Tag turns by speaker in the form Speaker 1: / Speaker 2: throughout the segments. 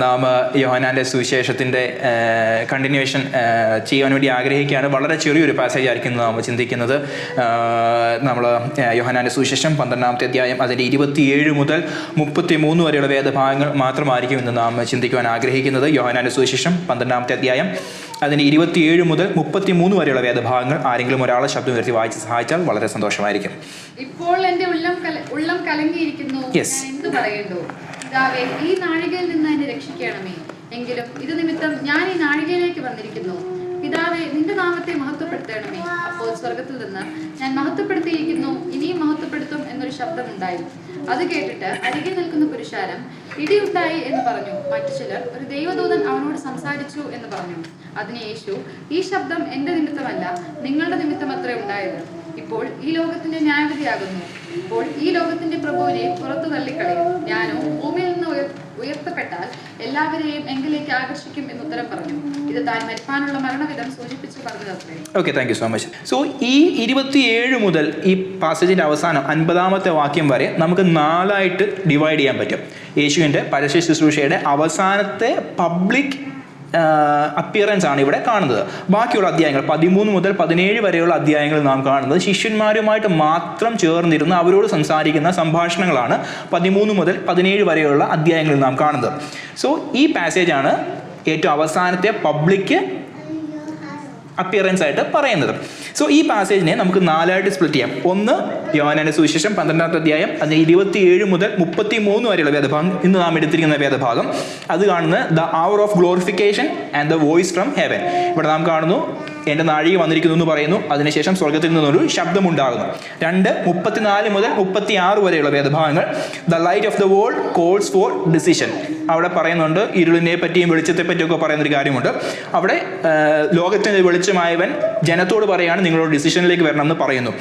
Speaker 1: നാം യോഹന്നാൻ്റെ സുവിശേഷത്തിൻ്റെ കണ്ടിന്യൂവേഷൻ ചെയ്യാൻ വേണ്ടി ആഗ്രഹിക്കുകയാണ്. വളരെ ചെറിയൊരു പാസേജ് ആയിരിക്കും നാം ചിന്തിക്കുന്നത്. നമ്മൾ യോഹന്നാൻ്റെ സുവിശേഷം 12-ാമത്തെ അധ്യായം അതിൻ്റെ 27 മുതൽ 33 വരെയുള്ള വേദഭാഗങ്ങൾ മാത്രമായിരിക്കും ഇന്ന് നാം ചിന്തിക്കുവാൻ ആഗ്രഹിക്കുന്നത്. യോഹന്നാൻ്റെ സുവിശേഷം 12-ാമത്തെ അധ്യായം അതിൻ്റെ 27 മുതൽ 33 വരെയുള്ള വേദഭാഗങ്ങൾ ആരെങ്കിലും ഒരാളെ ശബ്ദം ഉയർത്തി വായിച്ച് സഹായിച്ചാൽ വളരെ സന്തോഷമായിരിക്കും.
Speaker 2: ഇപ്പോൾ എൻ്റെ ഉള്ളം കലങ്ങിയിരിക്കുന്നു, എന്ത് പറയണ്ടോ? പിതാവേ, ഈ നാഴികയിൽ നിന്ന് എന്നെ രക്ഷിക്കണമേ. എങ്കിലും ഇത് നിമിത്തം ഞാൻ ഈ നാഴികയിലേക്ക് വന്നിരിക്കുന്നു. പിതാവേ, നിന്റെ നാമത്തെ മഹത്വപ്പെടുത്തണമേ. അപ്പോൾ സ്വർഗത്തിൽ നിന്ന് ഞാൻ മഹത്വപ്പെടുത്തിയിരിക്കുന്നു, ഇനിയും മഹത്വപ്പെടുത്തും എന്നൊരു ശബ്ദമുണ്ടായി. അത് കേട്ടിട്ട് അരികെ നിൽക്കുന്ന പുരുഷാരം ഇടിയുണ്ടായി എന്ന് പറഞ്ഞു. മറ്റു ചിലർ ഒരു ദൈവദൂതൻ അവനോട് സംസാരിച്ചു എന്ന് പറഞ്ഞു. അതിന് യേശു, ഈ ശബ്ദം എന്റെ നിമിത്തമല്ല, നിങ്ങളുടെ നിമിത്തം അത്രേ ഉണ്ടായത്. ഇപ്പോൾ ഈ ലോകത്തിന്റെ ന്യായവിധിയാകുന്നു. ഇപ്പോൾ ഈ ലോകത്തിന്റെ പ്രഭുവിനെ പുറത്തു തള്ളിക്കളയും. ഞാനോ ഭൂമിയിൽ നിന്ന് ഉയർത്തപ്പെട്ടാൽ എല്ലാവരെയും എങ്കിലേക്ക് ആകർഷിക്കും എന്നുത്തരം പറഞ്ഞു. ഇത് താൻ മരിപ്പാനുള്ള മരണവിധം സൂചിപ്പിച്ച് പറഞ്ഞതത്രേ.
Speaker 1: Okay, thank you so much. So ഈ 27 മുതൽ ഈ പാസേജിന്റെ അവസാനം 50-ാമത്തെ വാക്യം വരെ നമുക്ക് 4ആയിട്ട് ഡിവൈഡ് ചെയ്യാൻ പറ്റും. യേശുവിൻ്റെ പരസ്യ ശുശ്രൂഷയുടെ അവസാനത്തെ പബ്ലിക് അപ്പിയറൻസ് ആണ് ഇവിടെ കാണുന്നത്. ബാക്കിയുള്ള അധ്യായങ്ങൾ 13 മുതൽ 17 വരെയുള്ള അധ്യായങ്ങൾ നാം കാണുന്നത് ശിഷ്യന്മാരുമായിട്ട് മാത്രം ചേർന്നിരുന്ന് അവരോട് സംസാരിക്കുന്ന സംഭാഷണങ്ങളാണ് 13 മുതൽ 17 വരെയുള്ള അധ്യായങ്ങളിൽ നാം കാണുന്നത്. സോ ഈ പാസേജാണ് ഏറ്റവും അവസാനത്തെ പബ്ലിക് അപ്പിയറൻസ് ആയിട്ട് പറയുന്നത്. സോ ഈ പാസേജിനെ നമുക്ക് 4ആയിട്ട് സ്പ്ലിറ്റ് ചെയ്യാം. ഒന്ന് യോഹന്നാന്റെ സുവിശേഷം 12-ാമത്തെ അധ്യായം അതിന് 27 മുതൽ 33 വരെയുള്ള വേദഭാഗം, ഇന്ന് നാം എടുത്തിരിക്കുന്ന വേദഭാഗം. അത് കാണുന്നത് the hour of glorification and the voice from heaven. ഇവിടെ നാം കാണുന്നു എൻ്റെ നാഴിക വന്നിരിക്കുന്നു എന്ന് പറയുന്നു. അതിനുശേഷം സ്വർഗത്തിൽ നിന്നൊരു ശബ്ദമുണ്ടാകുന്നു. 34 മുതൽ 36 വരെയുള്ള വേദഭാഗങ്ങൾ the light of the world calls for decision. അവിടെ പറയുന്നുണ്ട് ഇരുളിനെ പറ്റിയും വെളിച്ചത്തെ പറ്റിയൊക്കെ പറയുന്നൊരു കാര്യമുണ്ട്. അവിടെ ലോകത്തിൻ്റെ വെളിച്ചമായവൻ ജനത്തോട് പറയാണ് നിങ്ങളോട് ഡിസിഷനിലേക്ക് വരണം എന്ന് പറയുന്നു.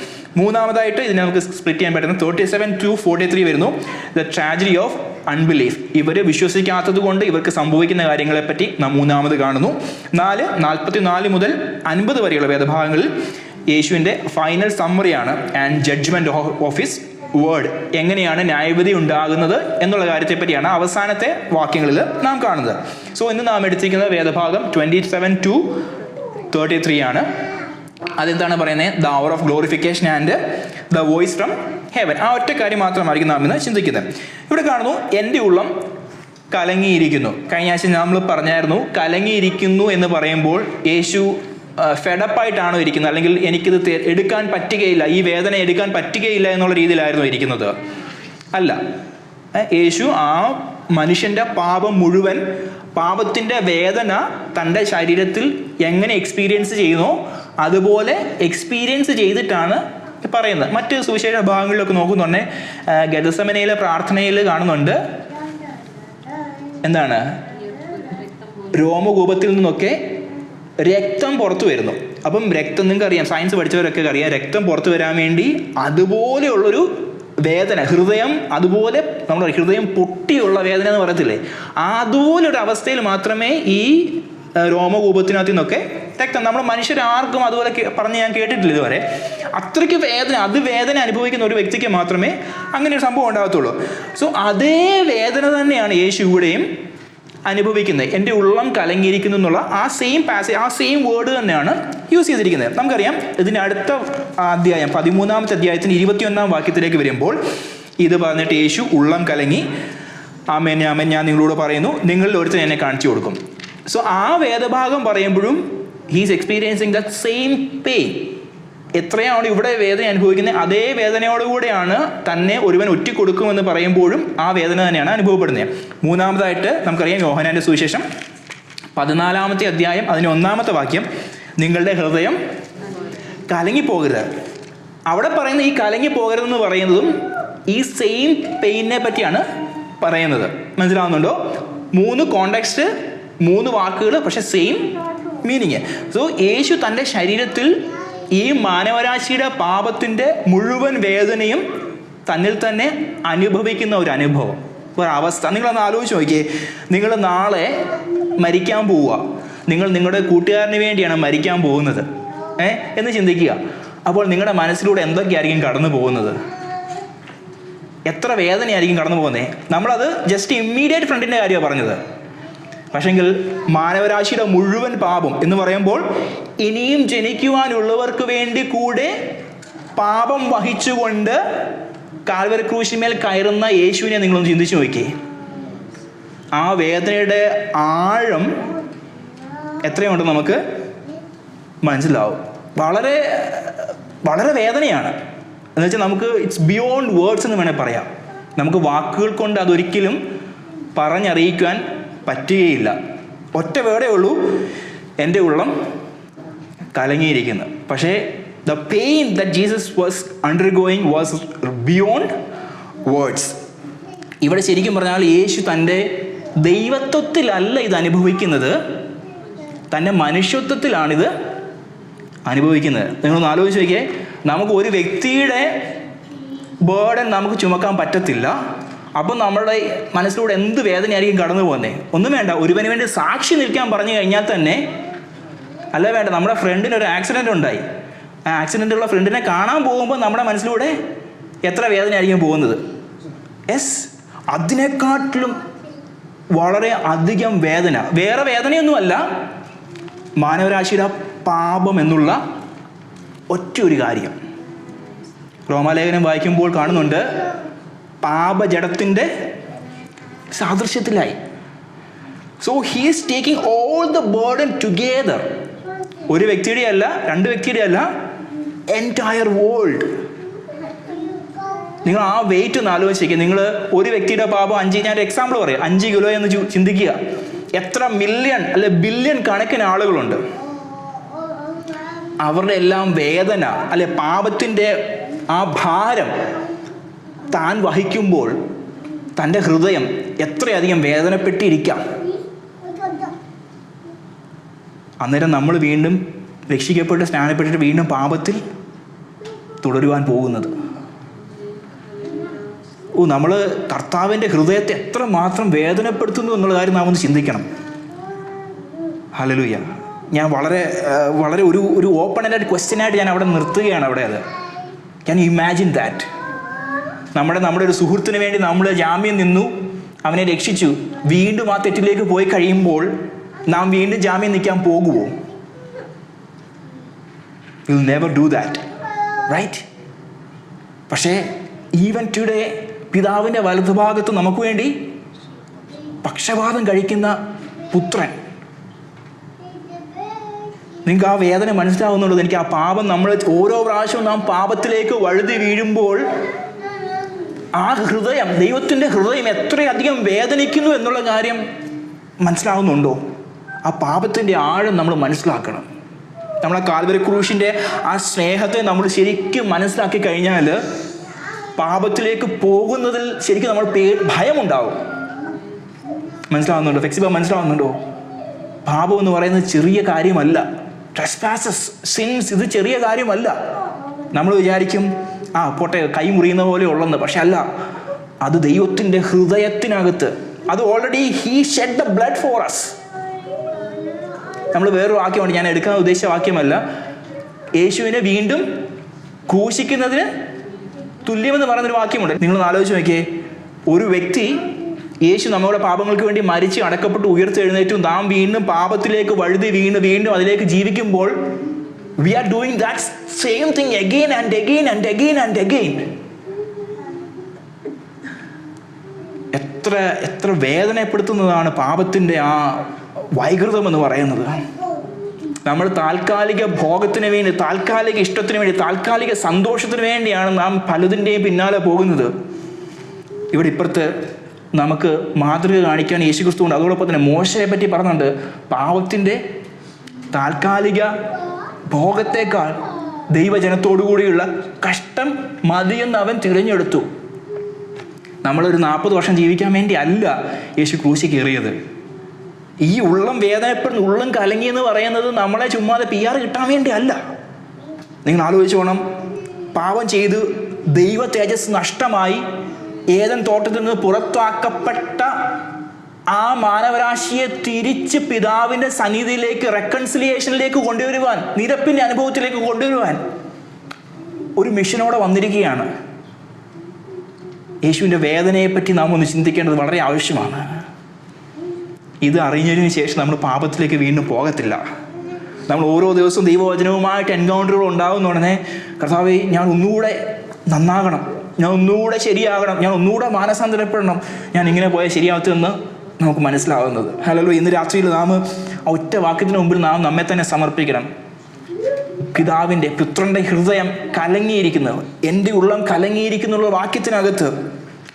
Speaker 1: മൂന്നാമതായിട്ട് ഇതിനെ നമുക്ക് സ്പ്ലിറ്റ് ചെയ്യാൻ പറ്റുന്ന 37 to 43 വരുന്നു ദ ട്രാജഡി ഓഫ് അൺബിലീഫ്. ഇവർ വിശ്വസിക്കാത്തത് കൊണ്ട് ഇവർക്ക് സംഭവിക്കുന്ന കാര്യങ്ങളെപ്പറ്റി നാം മൂന്നാമത് കാണുന്നു. 44 മുതൽ 50 വരെയുള്ള വേദഭാഗങ്ങളിൽ യേശുവിൻ്റെ ഫൈനൽ സമ്മറിയാണ് and judgement of his word. എങ്ങനെയാണ് ന്യായവിധി ഉണ്ടാകുന്നത് എന്നുള്ള കാര്യത്തെ പറ്റിയാണ് അവസാനത്തെ വാക്യങ്ങളിൽ നാം കാണുന്നത്. സോ ഇന്ന് നാം എടുത്തിരിക്കുന്ന വേദഭാഗം 27 to 33 ആണ്. അതെന്താണ് പറയുന്നത്? The hour of glorification and the voice from heaven. ആ ഒറ്റ കാര്യം മാത്രമായിരിക്കും നാം ഇന്ന് ചിന്തിക്കുന്നത്. ഇവിടെ കാണുന്നു എൻ്റെ ഉള്ളം കലങ്ങിയിരിക്കുന്നു. കഴിഞ്ഞ ആഴ്ച നമ്മൾ പറഞ്ഞായിരുന്നു കലങ്ങിയിരിക്കുന്നു എന്ന് പറയുമ്പോൾ യേശു ഫെഡപ്പായിട്ടാണോ ഇരിക്കുന്നത്, അല്ലെങ്കിൽ എനിക്കിത് എടുക്കാൻ പറ്റുകയില്ല, ഈ വേദന എടുക്കാൻ പറ്റുകയില്ല എന്നുള്ള രീതിയിലായിരുന്നു ഇരിക്കുന്നത്? അല്ല, യേശു ആ മനുഷ്യൻ്റെ പാപം മുഴുവൻ, പാപത്തിൻ്റെ വേദന തൻ്റെ ശരീരത്തിൽ എങ്ങനെ എക്സ്പീരിയൻസ് ചെയ്യുന്നോ അതുപോലെ എക്സ്പീരിയൻസ് ചെയ്തിട്ടാണ് പറയുന്നത്. മറ്റ് സുവിശേഷ ഭാഗങ്ങളിലൊക്കെ നോക്കുന്നുണ്ടെങ്കിൽ ഗെത്സമനയിലെ പ്രാർത്ഥനയിൽ കാണുന്നുണ്ട് എന്താണ്, രോമകൂപത്തിൽ നിന്നൊക്കെ രക്തം പുറത്തു വരുന്നു. അപ്പം രക്തം, നിങ്ങൾക്ക് അറിയാം, സയൻസ് പഠിച്ചവരൊക്കെ അറിയാം, രക്തം പുറത്തു വരാൻ വേണ്ടി അതുപോലെയുള്ളൊരു വേദന, ഹൃദയം അതുപോലെ, നമ്മുടെ ഹൃദയം പൊട്ടിയുള്ള വേദന എന്ന് പറയത്തില്ലേ, അതുപോലൊരു അവസ്ഥയിൽ മാത്രമേ ഈ രോമകൂപത്തിനകത്തു നിന്നൊക്കെ രക്തം, നമ്മൾ മനുഷ്യരാർക്കും അതുപോലെ പറഞ്ഞ് ഞാൻ കേട്ടിട്ടില്ല ഇതുവരെ. അത്രയ്ക്ക് വേദന, അത് വേദന അനുഭവിക്കുന്ന ഒരു വ്യക്തിക്ക് മാത്രമേ അങ്ങനെ ഒരു സംഭവം ഉണ്ടാകത്തുള്ളൂ. സോ അതേ വേദന തന്നെയാണ് യേശു ഇവിടെയും അനുഭവിക്കുന്നത്. എൻ്റെ ഉള്ളം കലങ്ങിയിരിക്കുന്നു എന്നുള്ള ആ സെയിം പാസേജ്, ആ സെയിം വേർഡ് തന്നെയാണ് യൂസ് ചെയ്തിരിക്കുന്നത്. നമുക്കറിയാം ഇതിൻ്റെ അടുത്ത അധ്യായം 13-ാമത്തെ അധ്യായത്തിന് 21-ാം വാക്യത്തിലേക്ക് വരുമ്പോൾ ഇത് പറഞ്ഞിട്ട് യേശു ഉള്ളം കലങ്ങി, ആമേൻ ആമേൻ ഞാൻ നിങ്ങളോട് പറയുന്നു, നിങ്ങളിൽ ഒരുത്തൻ എന്നെ കാണിച്ചു കൊടുക്കും. സോ ആ വേദഭാഗം പറയുമ്പോഴും he's experiencing the same pain. എത്രയാണ് ഇവിടെ വേദന അനുഭവിക്കുന്നത്, അതേ വേദനയോടുകൂടെയാണ് തന്നെ ഒരുവൻ ഒറ്റിക്കൊടുക്കുമെന്ന് പറയുമ്പോഴും ആ വേദന തന്നെയാണ് അനുഭവപ്പെടുന്നത്. മൂന്നാമതായിട്ട് നമുക്കറിയാം യോഹന്നാന്റെ സുവിശേഷം 14-ാമത്തെ അധ്യായം അതിന് 1-ാമത്തെ വാക്യം, നിങ്ങളുടെ ഹൃദയം കലങ്ങിപ്പോകരുത്. അവിടെ പറയുന്ന ഈ കലങ്ങിപ്പോകരുതെന്ന് പറയുന്നതും ഈ സെയിം പെയിനെ പറ്റിയാണ് പറയുന്നത്. മനസ്സിലാവുന്നുണ്ടോ? 3 കോണ്ടെക്സ്റ്റ്, 3 വാക്കുകൾ, പക്ഷെ സെയിം മീനിങ്. സോ യേശു തൻ്റെ ശരീരത്തിൽ ഈ മാനവരാശിയുടെ പാപത്തിൻ്റെ മുഴുവൻ വേദനയും തന്നിൽ തന്നെ അനുഭവിക്കുന്ന ഒരു അനുഭവം, ഒരവസ്ഥ. നിങ്ങളൊന്ന് ആലോചിച്ച് നോക്കിയേ, നിങ്ങൾ നാളെ മരിക്കാൻ പോവുക, നിങ്ങൾ നിങ്ങളുടെ കൂട്ടുകാരന് വേണ്ടിയാണ് മരിക്കാൻ പോകുന്നത് എന്ന് ചിന്തിക്കുക. അപ്പോൾ നിങ്ങളുടെ മനസ്സിലൂടെ എന്തൊക്കെയായിരിക്കും കടന്നു പോകുന്നത്? എത്ര വേദനയായിരിക്കും കടന്നു പോകുന്നത്? നമ്മളത് ജസ്റ്റ് ഇമ്മീഡിയറ്റ് ഫ്രണ്ടിൻ്റെ കാര്യമാണ് പറഞ്ഞത്. പക്ഷെങ്കിൽ മാനവരാശിയുടെ മുഴുവൻ പാപം എന്ന് പറയുമ്പോൾ ഇനിയും ജനിക്കുവാനുള്ളവർക്ക് വേണ്ടി കൂടെ പാപം വഹിച്ചുകൊണ്ട് കാൽവരി ക്രൂശിന്മേൽ കയറുന്ന യേശുവിനെ നിങ്ങളൊന്ന് ചിന്തിച്ചു നോക്കിയേ. ആ വേദനയുടെ ആഴം എത്രയുണ്ട് നമുക്ക് മനസ്സിലാവും. വളരെ വളരെ വേദനയാണ്. എന്ന് വെച്ചാൽ നമുക്ക് ഇറ്റ്സ് ബിയോണ്ട് വേർഡ്സ് എന്ന് വേണേൽ പറയാം. നമുക്ക് വാക്കുകൾ കൊണ്ട് അതൊരിക്കലും പറഞ്ഞറിയിക്കാൻ പറ്റുകയില്ല. ഒറ്റ വേർഡേ ഉള്ളൂ, എൻ്റെ ഉള്ളം കലങ്ങിയിരിക്കുന്നു. പക്ഷേ the pain that Jesus was undergoing was beyond words. ഇവിടെ ശരിക്കും പറഞ്ഞാൽ യേശു തൻ്റെ ദൈവത്വത്തിലല്ല ഇത് അനുഭവിക്കുന്നത്, തൻ്റെ മനുഷ്യത്വത്തിലാണിത് അനുഭവിക്കുന്നത്. നിങ്ങളൊന്ന് ആലോചിച്ച് നോക്കിയേ. നമുക്ക് ഒരു വ്യക്തിയുടെ ബേർഡൻ നമുക്ക് ചുമക്കാൻ പറ്റത്തില്ല. അപ്പം നമ്മുടെ മനസ്സിലൂടെ എന്ത് വേദനയായിരിക്കും കടന്നു പോകുന്നത്? ഒന്നും വേണ്ട, ഒരുവന് വേണ്ടി സാക്ഷി നിൽക്കാൻ പറഞ്ഞു കഴിഞ്ഞാൽ തന്നെ, അല്ല വേണ്ട, നമ്മുടെ ഫ്രണ്ടിന് ഒരു ആക്സിഡൻ്റ് ഉണ്ടായി, ആ ആക്സിഡൻ്റുള്ള ഫ്രണ്ടിനെ കാണാൻ പോകുമ്പോൾ നമ്മുടെ മനസ്സിലൂടെ എത്ര വേദനയായിരിക്കും പോകുന്നത്? യെസ്, അതിനെക്കാട്ടിലും വളരെ അധികം വേദന. വേറെ വേദനയൊന്നുമല്ല, മാനവരാശിയുടെ പാപം എന്നുള്ള ഒറ്റ ഒരു കാര്യം. റോമാലേഖനം വായിക്കുമ്പോൾ കാണുന്നുണ്ട്, പാപജടത്തിൻ്റെ സാദൃശ്യത്തിലായി. So he is taking all the burden together. ഒരു വ്യക്തിയുടെ അല്ല, രണ്ട് വ്യക്തിയുടെ അല്ല, എൻറ്റയർ വേൾഡ്. നിങ്ങൾ ആ വെയിറ്റ് ഒന്ന് ആലോചിക്കുക. നിങ്ങൾ ഒരു വ്യക്തിയുടെ പാപം 5, ഞാൻ എക്സാമ്പിൾ പറയാം, 5 കിലോ എന്ന് ചിന്തിക്കുക. എത്ര മില്യൺ അല്ലെ ബില്യൺ കണക്കിന് ആളുകളുണ്ട്. അവരുടെ എല്ലാം വേദന അല്ലെ പാപത്തിൻ്റെ ആ ഭാരം താൻ വഹിക്കുമ്പോൾ തൻ്റെ ഹൃദയം എത്രയധികം വേദനപ്പെട്ടിരിക്കാം. അന്നേരം നമ്മൾ വീണ്ടും രക്ഷിക്കപ്പെട്ട് സ്നാനപ്പെട്ടിട്ട് വീണ്ടും പാപത്തിൽ തുടരുവാൻ പോകുന്നത്. നമ്മൾ കർത്താവിൻ്റെ ഹൃദയത്തെ എത്രമാത്രം വേദനപ്പെടുത്തുന്നു എന്നുള്ള കാര്യം നാം ഒന്ന് ചിന്തിക്കണം. ഹല്ലേലൂയ. ഞാൻ വളരെ ഒരു ഓപ്പൺ ആൻഡ് ക്വസ്റ്റ്യനായിട്ട് ഞാൻ അവിടെ നിർത്തുകയാണ്. അവിടെ അത് ക്യാൻ യു ഇമാജിൻ ദാറ്റ്? നമ്മുടെ ഒരു സുഹൃത്തിന് വേണ്ടി നമ്മൾ ജാമ്യം നിന്നു, അവനെ രക്ഷിച്ചു, വീണ്ടും ആ തെറ്റിലേക്ക് പോയി കഴിയുമ്പോൾ നാം വീണ്ടും ജാമ്യം നിൽക്കാൻ പോകുമോ? You will never do that, right? പക്ഷേ ഈവൻ ടുഡേ പിതാവിൻ്റെ വലതുഭാഗത്ത് നമുക്ക് വേണ്ടി പക്ഷപാതം കഴിക്കുന്ന പുത്രൻ. നിങ്ങൾക്ക് ആ വേദന മനസ്സിലാവുന്നുള്ളത്? എനിക്ക് ആ പാപം, നമ്മൾ ഓരോ പ്രാവശ്യവും നാം പാപത്തിലേക്ക് വഴുതി വീഴുമ്പോൾ ആ ഹൃദയം, ദൈവത്തിൻ്റെ ഹൃദയം എത്രയധികം വേദനിക്കുന്നു എന്നുള്ള കാര്യം മനസ്സിലാവുന്നുണ്ടോ? ആ പാപത്തിൻ്റെ ആഴം നമ്മൾ മനസ്സിലാക്കണം. നമ്മളെ കാൽവരി ക്രൂശിൻ്റെ ആ സ്നേഹത്തെ നമ്മൾ ശരിക്കും മനസ്സിലാക്കി കഴിഞ്ഞാൽ പാപത്തിലേക്ക് പോകുന്നതിൽ ശരിക്കും നമ്മൾ ഭയമുണ്ടാവും. മനസ്സിലാവുന്നുണ്ടോ? ഫെക്സിബ മനസ്സിലാവുന്നുണ്ടോ? പാപം എന്ന് പറയുന്നത് ചെറിയ കാര്യമല്ല. ട്രെസ്പാസസ്, സിൻസ്, ഇത് ചെറിയ കാര്യമല്ല. നമ്മൾ വിചാരിക്കും പോട്ടെ, കൈ മുറിയുന്ന പോലെ ഉള്ളെന്ന്. പക്ഷെ അല്ല, അത് ദൈവത്തിൻ്റെ ഹൃദയത്തിനകത്ത്, അത് already he shed the blood for us. നമ്മൾ വേറൊരു വാക്യമുണ്ട്, ഞാൻ എടുക്കാൻ ഉദ്ദേശിച്ച വാക്യമല്ല, യേശുവിനെ വീണ്ടും ക്രൂശിക്കുന്നതിന് തുല്യമെന്ന് പറയുന്നൊരു വാക്യമുണ്ട്. നിങ്ങളൊന്ന് ആലോചിച്ച് നോക്കിയേ. ഒരു വ്യക്തി, യേശു നമ്മുടെ പാപങ്ങൾക്ക് വേണ്ടി മരിച്ച് അടക്കപ്പെട്ട് ഉയർത്തെഴുന്നേറ്റും നാം വീണ്ടും പാപത്തിലേക്ക് വഴുതി വീണ്ടും അതിലേക്ക് ജീവിക്കുമ്പോൾ we are doing that same thing again and again and again and again. എത്ര വേദനപ്പെടുത്തുന്നതാണ് പാപത്തിൻ്റെ ആ വൈകൃതം എന്ന് പറയുന്നത്. നമ്മൾ താൽക്കാലിക ഭോഗത്തിന് വേണ്ടി, താൽക്കാലിക ഇഷ്ടത്തിന് വേണ്ടി, താൽക്കാലിക സന്തോഷത്തിന് വേണ്ടിയാണ് നാം പലതിൻ്റെയും പിന്നാലെ പോകുന്നത്. ഇവിടെ ഇപ്പുറത്ത് നമുക്ക് മാതൃക കാണിക്കാൻ യേശുക്രിസ്തു ഉണ്ട്. അതോടൊപ്പം തന്നെ മോശയെ പറ്റി പറഞ്ഞുണ്ട്, പാപത്തിൻ്റെ താൽക്കാലിക ഭോഗത്തേക്കാൾ ദൈവജനത്തോടു കൂടിയുള്ള കഷ്ടം മതിയെന്ന് അവൻ തിരഞ്ഞെടുത്തു. നമ്മളൊരു 40 വർഷം ജീവിക്കാൻ വേണ്ടി അല്ല യേശു ക്രൂശിൽ കയറിയത്. ഈ ഉള്ളം വേദനപ്പെടുന്ന, ഉള്ളം കലങ്ങിയെന്ന് പറയുന്നത് നമ്മളെ ചുമ്മാതെ PR കിട്ടാൻ വേണ്ടി അല്ല. നിങ്ങൾ ആലോചിച്ച് വേണം, പാപം ചെയ്ത് ദൈവ തേജസ് നഷ്ടമായി ഏദൻ തോട്ടത്തിൽ നിന്ന് പുറത്താക്കപ്പെട്ട ആ മാനവരാശിയെ തിരിച്ച് പിതാവിൻ്റെ സന്നിധിയിലേക്ക്, റെക്കൺസിലിയേഷനിലേക്ക് കൊണ്ടുവരുവാൻ, നിരപ്പിൻ്റെ അനുഭവത്തിലേക്ക് കൊണ്ടുവരുവാൻ ഒരു മിഷനോടെ വന്നിരിക്കുകയാണ്. യേശുവിൻ്റെ വേദനയെപ്പറ്റി നാം ഒന്ന് ചിന്തിക്കേണ്ടത് വളരെ ആവശ്യമാണ്. ഇത് അറിഞ്ഞതിന് ശേഷം നമ്മൾ പാപത്തിലേക്ക് വീണ്ടും പോകത്തില്ല. നമ്മൾ ഓരോ ദിവസവും ദൈവവചനവുമായിട്ട് എൻകൗണ്ടറുകൾ ഉണ്ടാകുന്ന ഉടനെ കർത്താവേ, ഞാൻ ഒന്നുകൂടെ നന്നാകണം, ഞാൻ ഒന്നുകൂടെ ശരിയാകണം, ഞാൻ ഒന്നുകൂടെ മാനസാന്തരപ്പെടണം, ഞാൻ ഇങ്ങനെ പോയാൽ ശരിയാവത്തെന്ന് നമുക്ക് മനസ്സിലാവുന്നത്. ഹല്ലേലൂയ. ഇന്ന് രാത്രിയിൽ നാം ഒറ്റ വാക്യത്തിന് മുമ്പിൽ നാം നമ്മെ തന്നെ സമർപ്പിക്കണം. പിതാവിൻ്റെ പുത്രൻ്റെ ഹൃദയം കലങ്ങിയിരിക്കുന്നത്, എൻ്റെ ഉള്ളം കലങ്ങിയിരിക്കുന്നുള്ള വാക്യത്തിനകത്ത്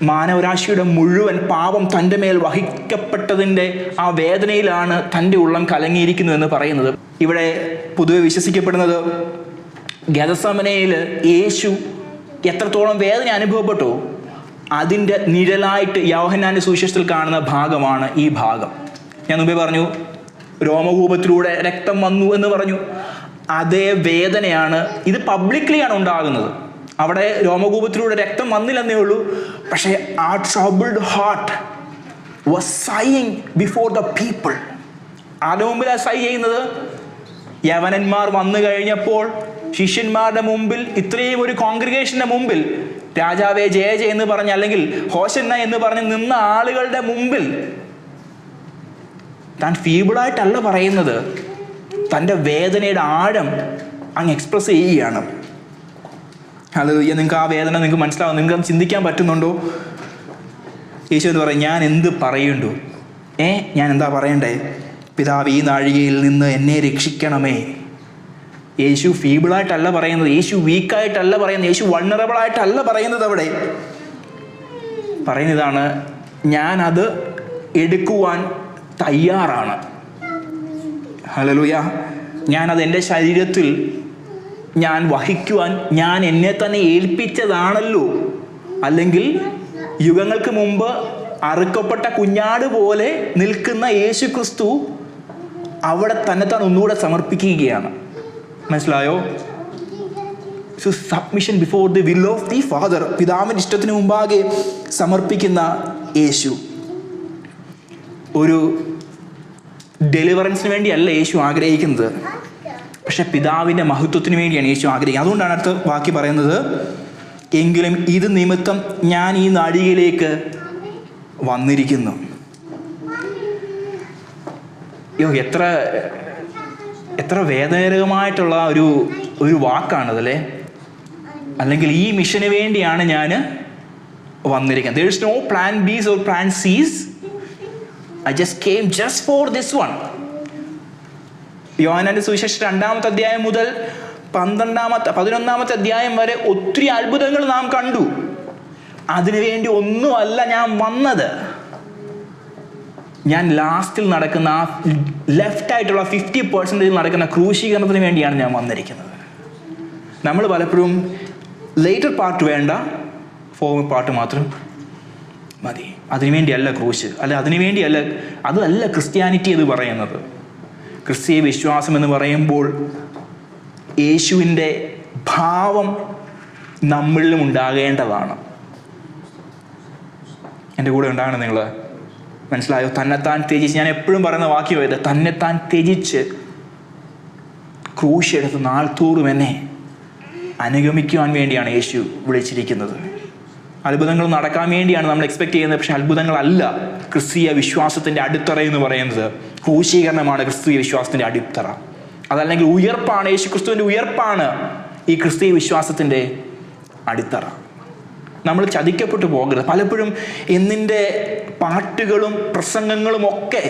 Speaker 1: മാനവരാശിയുടെ മുഴുവൻ പാപം തൻ്റെ മേൽ വഹിക്കപ്പെട്ടതിൻ്റെ ആ വേദനയിലാണ് തൻ്റെ ഉള്ളം കലങ്ങിയിരിക്കുന്നു എന്ന് പറയുന്നത്. ഇവിടെ പൊതുവെ വിശ്വസിക്കപ്പെടുന്നത് ഗെത്സമനയിൽ യേശു എത്രത്തോളം വേദന അനുഭവപ്പെട്ടോ അതിൻ്റെ നിഴലായിട്ട് യോഹന്നാൻ്റെ സുവിശേഷത്തിൽ കാണുന്ന ഭാഗമാണ് ഈ ഭാഗം. ഞാൻ മുമ്പേ പറഞ്ഞു രോമകൂപത്തിലൂടെ രക്തം വന്നു എന്ന് പറഞ്ഞു. അതേ വേദനയാണ് ഇത് പബ്ലിക്ലിയാണ് ഉണ്ടാകുന്നത്. അവിടെ രോമകൂപത്തിലൂടെ രക്തം വന്നില്ലെന്നേ ഉള്ളൂ, പക്ഷേ ആ troubled heart was saying before the people. അതിനു മുമ്പിൽ ആ സൈ ചെയ്യുന്നത് യവനന്മാർ വന്നു കഴിഞ്ഞപ്പോൾ ശിഷ്യന്മാരുടെ മുമ്പിൽ, ഇത്രയും ഒരു കോൺഗ്രിഗേഷൻ്റെ മുമ്പിൽ രാജാവേ ജയ ജയ എന്ന് പറഞ്ഞ്, അല്ലെങ്കിൽ ഹോശന്ന എന്ന് പറഞ്ഞ് നിന്ന ആളുകളുടെ മുമ്പിൽ താൻ ഫീബിളായിട്ടല്ല പറയുന്നത്, തൻ്റെ വേദനയുടെ ആഴം അങ്ങ് എക്സ്പ്രസ് ചെയ്യുകയാണ്. അത് നിങ്ങൾക്ക് ആ വേദന നിങ്ങൾക്ക് മനസ്സിലാവും, നിങ്ങൾക്ക് ചിന്തിക്കാൻ പറ്റുന്നുണ്ടോ? യേശു എന്ന് പറയും, ഞാൻ എന്ത് പറയുണ്ടു? ഞാൻ എന്താ പറയണ്ടേ? പിതാവ്, ഈ നാഴികയിൽ നിന്ന് എന്നെ രക്ഷിക്കണമേ. യേശു ഫീബിളായിട്ടല്ല പറയുന്നത്, യേശു വീക്കായിട്ടല്ല പറയുന്നത്, യേശു വൾണറബിളായിട്ടല്ല പറയുന്നത്. അവിടെ പറയുന്നതാണ്, ഞാനത് എടുക്കുവാൻ തയ്യാറാണ്. ഹല്ലേലൂയ. ഞാനത് എൻ്റെ ശരീരത്തിൽ ഞാൻ വഹിക്കുവാൻ ഞാൻ എന്നെ തന്നെ ഏൽപ്പിച്ചതാണല്ലോ. അല്ലെങ്കിൽ യുഗങ്ങൾക്ക് മുമ്പ് അറുക്കപ്പെട്ട കുഞ്ഞാട് പോലെ നിൽക്കുന്ന യേശു ക്രിസ്തു അവിടെ തന്നെത്താൻ ഒന്നുകൂടെ സമർപ്പിക്കുകയാണ്. മനസ്സിലായോ? Submission before the will of the father. പിതാവിൻ്റെ ഇഷ്ടത്തിന് മുമ്പാകെ സമർപ്പിക്കുന്ന യേശു ഒരു ഡെലിവറൻസിന് വേണ്ടിയല്ല യേശു ആഗ്രഹിക്കുന്നത്, പക്ഷെ പിതാവിൻ്റെ മഹത്വത്തിന് വേണ്ടിയാണ് യേശു ആഗ്രഹിക്കുന്നത്. അതുകൊണ്ടാണ് അടുത്ത ബാക്കി പറയുന്നത്, എങ്കിലും ഇത് നിമിത്തം ഞാൻ ഈ നാഴികയിലേക്ക് വന്നിരിക്കുന്നു. എത്ര വേദനാജനകമായിട്ടുള്ള ഒരു വാക്കാണതല്ലേ. അല്ലെങ്കിൽ ഈ മിഷന് വേണ്ടിയാണ് ഞാൻ വന്നിരിക്കുന്നത്. There is no plan B's or plan C's. I just came just for this one. യോഹന്നാന്റെ സുവിശേഷം 2-ാമത്തെ അധ്യായം മുതൽ 11-ാമത്തെ അധ്യായം വരെ ഒത്തിരി അത്ഭുതങ്ങൾ നാം കണ്ടു. അതിനുവേണ്ടി ഒന്നുമല്ല ഞാൻ വന്നത്. ഞാൻ ലാസ്റ്റിൽ നടക്കുന്ന ആ ലെഫ്റ്റായിട്ടുള്ള 50% നടക്കുന്ന ക്രൂശീകരണത്തിന് വേണ്ടിയാണ് ഞാൻ വന്നിരിക്കുന്നത്. നമ്മൾ പലപ്പോഴും ലേറ്റർ പാർട്ട് വേണ്ട, ഫോമൽ പാർട്ട് മാത്രം മതി. അതിനുവേണ്ടിയല്ല ക്രൂശ്, അല്ല അതിനുവേണ്ടിയല്ല, അതല്ല ക്രിസ്ത്യാനിറ്റി എന്ന് പറയുന്നത്. ക്രിസ്തീയ വിശ്വാസം എന്ന് പറയുമ്പോൾ യേശുവിൻ്റെ ഭാവം നമ്മളിലും ഉണ്ടാകേണ്ടതാണ്. എൻ്റെ കൂടെ ഉണ്ടാകണം നിങ്ങൾ. മനസ്സിലായോ? തന്നെത്താൻ ത്യജിച്ച്, ഞാൻ എപ്പോഴും പറയുന്ന വാക്യം ഇത്, തന്നെത്താൻ ത്യജിച്ച് ക്രൂശെടുത്ത് നാൾത്തോറും എന്നെ അനുഗമിക്കുവാൻ വേണ്ടിയാണ് യേശു വിളിച്ചിരിക്കുന്നത്. അത്ഭുതങ്ങൾ നടക്കാൻ വേണ്ടിയാണ് നമ്മൾ എക്സ്പെക്ട് ചെയ്യുന്നത്, പക്ഷെ അത്ഭുതങ്ങളല്ല ക്രിസ്തീയ വിശ്വാസത്തിൻ്റെ അടിത്തറ എന്ന് പറയുന്നത്. ക്രൂശീകരണമാണ് ക്രിസ്തീയ വിശ്വാസത്തിൻ്റെ അടിത്തറ. അതല്ലെങ്കിൽ ഉയർപ്പാണ്, യേശു ക്രിസ്തുവിൻ്റെ ഉയർപ്പാണ് ഈ ക്രിസ്തീയ വിശ്വാസത്തിൻ്റെ അടിത്തറ. നമ്മൾ ചതിക്കപ്പെട്ടു പോകരുത്. പലപ്പോഴും എന്നിൻ്റെ പാട്ടുകളും പ്രസംഗങ്ങളും ഒക്കെ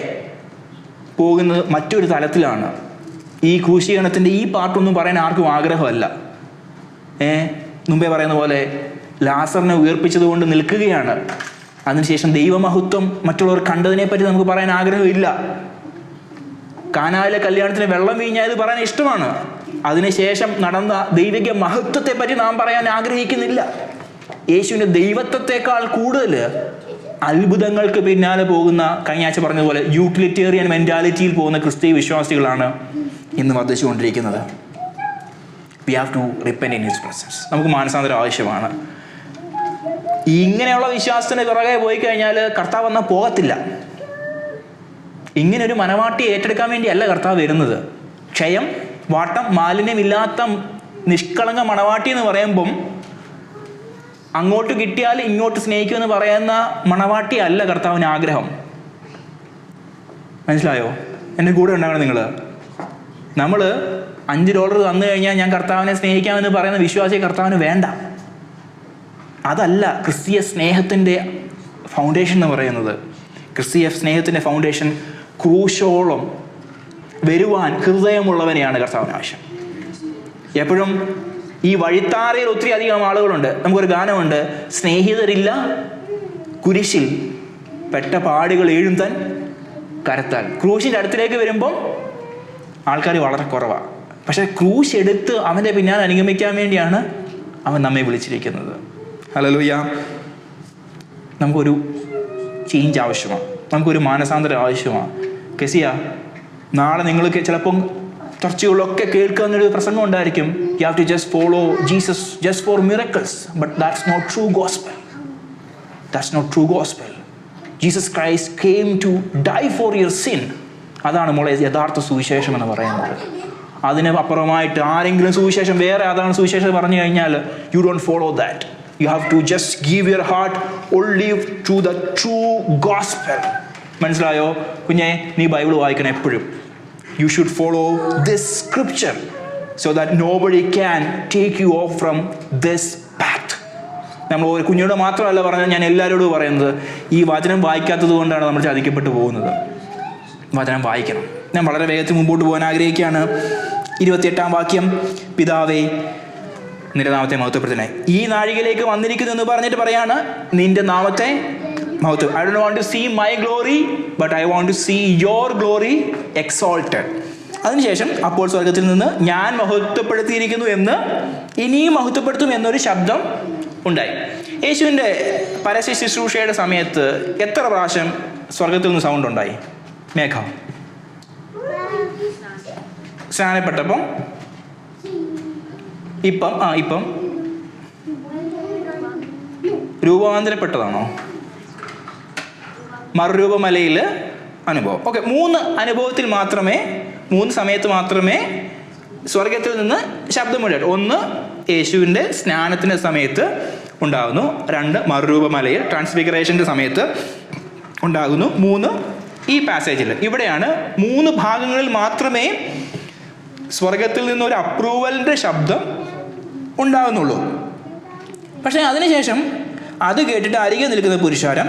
Speaker 1: പോകുന്നത് മറ്റൊരു തലത്തിലാണ്. ഈ ക്രൂശീകരണത്തിൻ്റെ ഈ പാട്ടൊന്നും പറയാൻ ആർക്കും ആഗ്രഹമല്ല. മുമ്പേ പറയുന്ന പോലെ ലാസറിനെ ഉയർപ്പിച്ചത് കൊണ്ട് നിൽക്കുകയാണ്. അതിനുശേഷം ദൈവമഹത്വം മറ്റുള്ളവർ കണ്ടതിനെപ്പറ്റി നമുക്ക് പറയാൻ ആഗ്രഹമില്ല. കാനായിലെ കല്യാണത്തിന് വെള്ളം വീഞ്ഞായത് പറയാൻ ഇഷ്ടമാണ്. അതിനുശേഷം നടന്ന ദൈവിക മഹത്വത്തെ പറ്റി നാം പറയാൻ ആഗ്രഹിക്കുന്നില്ല. യേശുവിൻ്റെ ദൈവത്വത്തെക്കാൾ കൂടുതൽ അത്ഭുതങ്ങൾക്ക് പിന്നാലെ പോകുന്ന, കഴിഞ്ഞ ആഴ്ച പറഞ്ഞതുപോലെ യൂട്ടിലിറ്റേറിയൻ മെൻറ്റാലിറ്റിയിൽ പോകുന്ന ക്രിസ്തീയ വിശ്വാസികളാണ് ഇന്ന് വർദ്ധിച്ചുകൊണ്ടിരിക്കുന്നത്. We have to repent in his presence. നമുക്ക് മാനസാന്തരം ആവശ്യമാണ്. ഇങ്ങനെയുള്ള വിശ്വാസത്തിന് പിറകെ പോയി കഴിഞ്ഞാൽ കർത്താവ് വന്നാൽ പോകത്തില്ല. ഇങ്ങനൊരു മനവാട്ടി ഏറ്റെടുക്കാൻ വേണ്ടിയല്ല കർത്താവ് വരുന്നത്. ക്ഷയം, വാട്ടം, മാലിന്യമില്ലാത്ത നിഷ്കളങ്ക മണവാട്ടി എന്ന് പറയുമ്പം അങ്ങോട്ട് കിട്ടിയാൽ ഇങ്ങോട്ട് സ്നേഹിക്കുമെന്ന് പറയുന്ന മണവാട്ടി അല്ല കർത്താവിന് ആഗ്രഹം. മനസ്സിലായോ? എൻ്റെ കൂടെ ഉണ്ടാകണം നിങ്ങൾ. നമ്മൾ $5 തന്നു കഴിഞ്ഞാൽ ഞാൻ കർത്താവിനെ സ്നേഹിക്കാമെന്ന് പറയുന്ന വിശ്വാസി കർത്താവിന് വേണ്ട. അതല്ല ക്രിസ്തീയ സ്നേഹത്തിൻ്റെ ഫൗണ്ടേഷൻ എന്ന് പറയുന്നത്. ക്രിസ്തീയ സ്നേഹത്തിൻ്റെ ഫൗണ്ടേഷൻ ക്രൂശോളം വരുവാൻ ഹൃദയമുള്ളവനെയാണ് കർത്താവിന് ആവശ്യം. എപ്പോഴും ഈ വഴിത്താരയിൽ ഒത്തിരി അധികം ആളുകളുണ്ട്. നമുക്കൊരു ഗാനമുണ്ട്, സ്നേഹിതരില്ല കുരിശിൽ പെട്ട പാടുകൾ എഴുതാൻ കരത്താൽ. ക്രൂശിൻ്റെ അടുത്തിലേക്ക് വരുമ്പം ആൾക്കാർ വളരെ കുറവാണ്. പക്ഷെ ക്രൂശ് എടുത്ത് അവൻ്റെ പിന്നാലെ അനുഗമിക്കാൻ വേണ്ടിയാണ് അവൻ നമ്മെ വിളിച്ചിരിക്കുന്നത്. ഹല്ലേലൂയ. നമുക്കൊരു ചേഞ്ച് ആവശ്യമാണ്, നമുക്കൊരു മാനസാന്തരം ആവശ്യമാണ്. കെസിയ, നാളെ നിങ്ങൾക്ക് ചിലപ്പം ചർച്ചകളിലൊക്കെ കേൾക്കുന്നൊരു പ്രസംഗം ഉണ്ടായിരിക്കും, you have to just follow Jesus just for miracles. But that's not true gospel. That's not true gospel. Jesus Christ came to die for your sin. അതാണ് മോളെ യഥാർത്ഥ സുവിശേഷം എന്ന് പറയുന്നത്. അതിന് അപ്പുറമായിട്ട് ആരെങ്കിലും സുവിശേഷം വേറെ അതാണ് സുവിശേഷം പറഞ്ഞു കഴിഞ്ഞാൽ you don't follow that. You have to just give your heart only to the true gospel. മനസ്സിലായോ കുഞ്ഞെ? നീ ബൈബിൾ വായിക്കണം എപ്പോഴും. You should follow this scripture so that nobody can take you off from this path. നമ്മൾ ഒരു കുഞ്ഞോട് മാത്രമല്ല പറഞ്ഞത്, ഞാൻ എല്ലാവരോടും പറയുന്നത്, ഈ വചനം വായിക്കാത്തത് കൊണ്ടാണ് നമ്മൾ ചതിക്കപ്പെട്ടു പോകുന്നത്. വചനം വായിക്കണം. ഞാൻ വളരെ വേഗത്തിൽ മുമ്പോട്ട് പോകാൻ ആഗ്രഹിക്കുകയാണ്. 28-ാം വാക്യം, പിതാവേ നിന്റെ നാമത്തെ മഹത്വപ്പെടുത്തണേ. ഈ നാഴികയിലേക്ക് വന്നിരിക്കുന്നു എന്ന് പറഞ്ഞിട്ട് പറയാണ്, നിന്റെ നാമത്തെ മഹത്വം. I don't want to see my glory but I want to see your glory exalted. അതിനുശേഷം അപ്പോൾ സ്വർഗത്തിൽ നിന്ന് ഞാൻ മഹത്വപ്പെടുത്തിയിരിക്കുന്നു എന്ന് ഇനിയും മഹത്വപ്പെടുത്തും എന്നൊരു ശബ്ദം ഉണ്ടായി. യേശുവിൻ്റെ പരസ്യ ശുശ്രൂഷയുടെ സമയത്ത് എത്ര പ്രാവശ്യം സ്വർഗത്തിൽ നിന്ന് സൗണ്ട് ഉണ്ടായി? മേഘ സ്നാനപ്പെട്ടപ്പം, ഇപ്പം രൂപാന്തരപ്പെട്ടതാണോ? മറുരൂപമലയിൽ അനുഭവം. ഓക്കെ, 3 അനുഭവത്തിൽ മാത്രമേ, 3 സമയത്ത് മാത്രമേ സ്വർഗത്തിൽ നിന്ന് ശബ്ദമുണ്ടായിട്ട്. 1 യേശുവിൻ്റെ സ്നാനത്തിൻ്റെ സമയത്ത് ഉണ്ടാകുന്നു, 2 മറുരൂപമലയിൽ ട്രാൻസ്ഫിഗറേഷൻ്റെ സമയത്ത് ഉണ്ടാകുന്നു, 3 ഈ പാസേജിൽ. ഇവിടെയാണ് 3 ഭാഗങ്ങളിൽ മാത്രമേ സ്വർഗത്തിൽ നിന്നൊരു അപ്രൂവലിൻ്റെ ശബ്ദം ഉണ്ടാകുന്നുള്ളൂ. പക്ഷേ അതിനുശേഷം അത് കേട്ടിട്ട് അരികെ നിൽക്കുന്ന പുരുഷാരം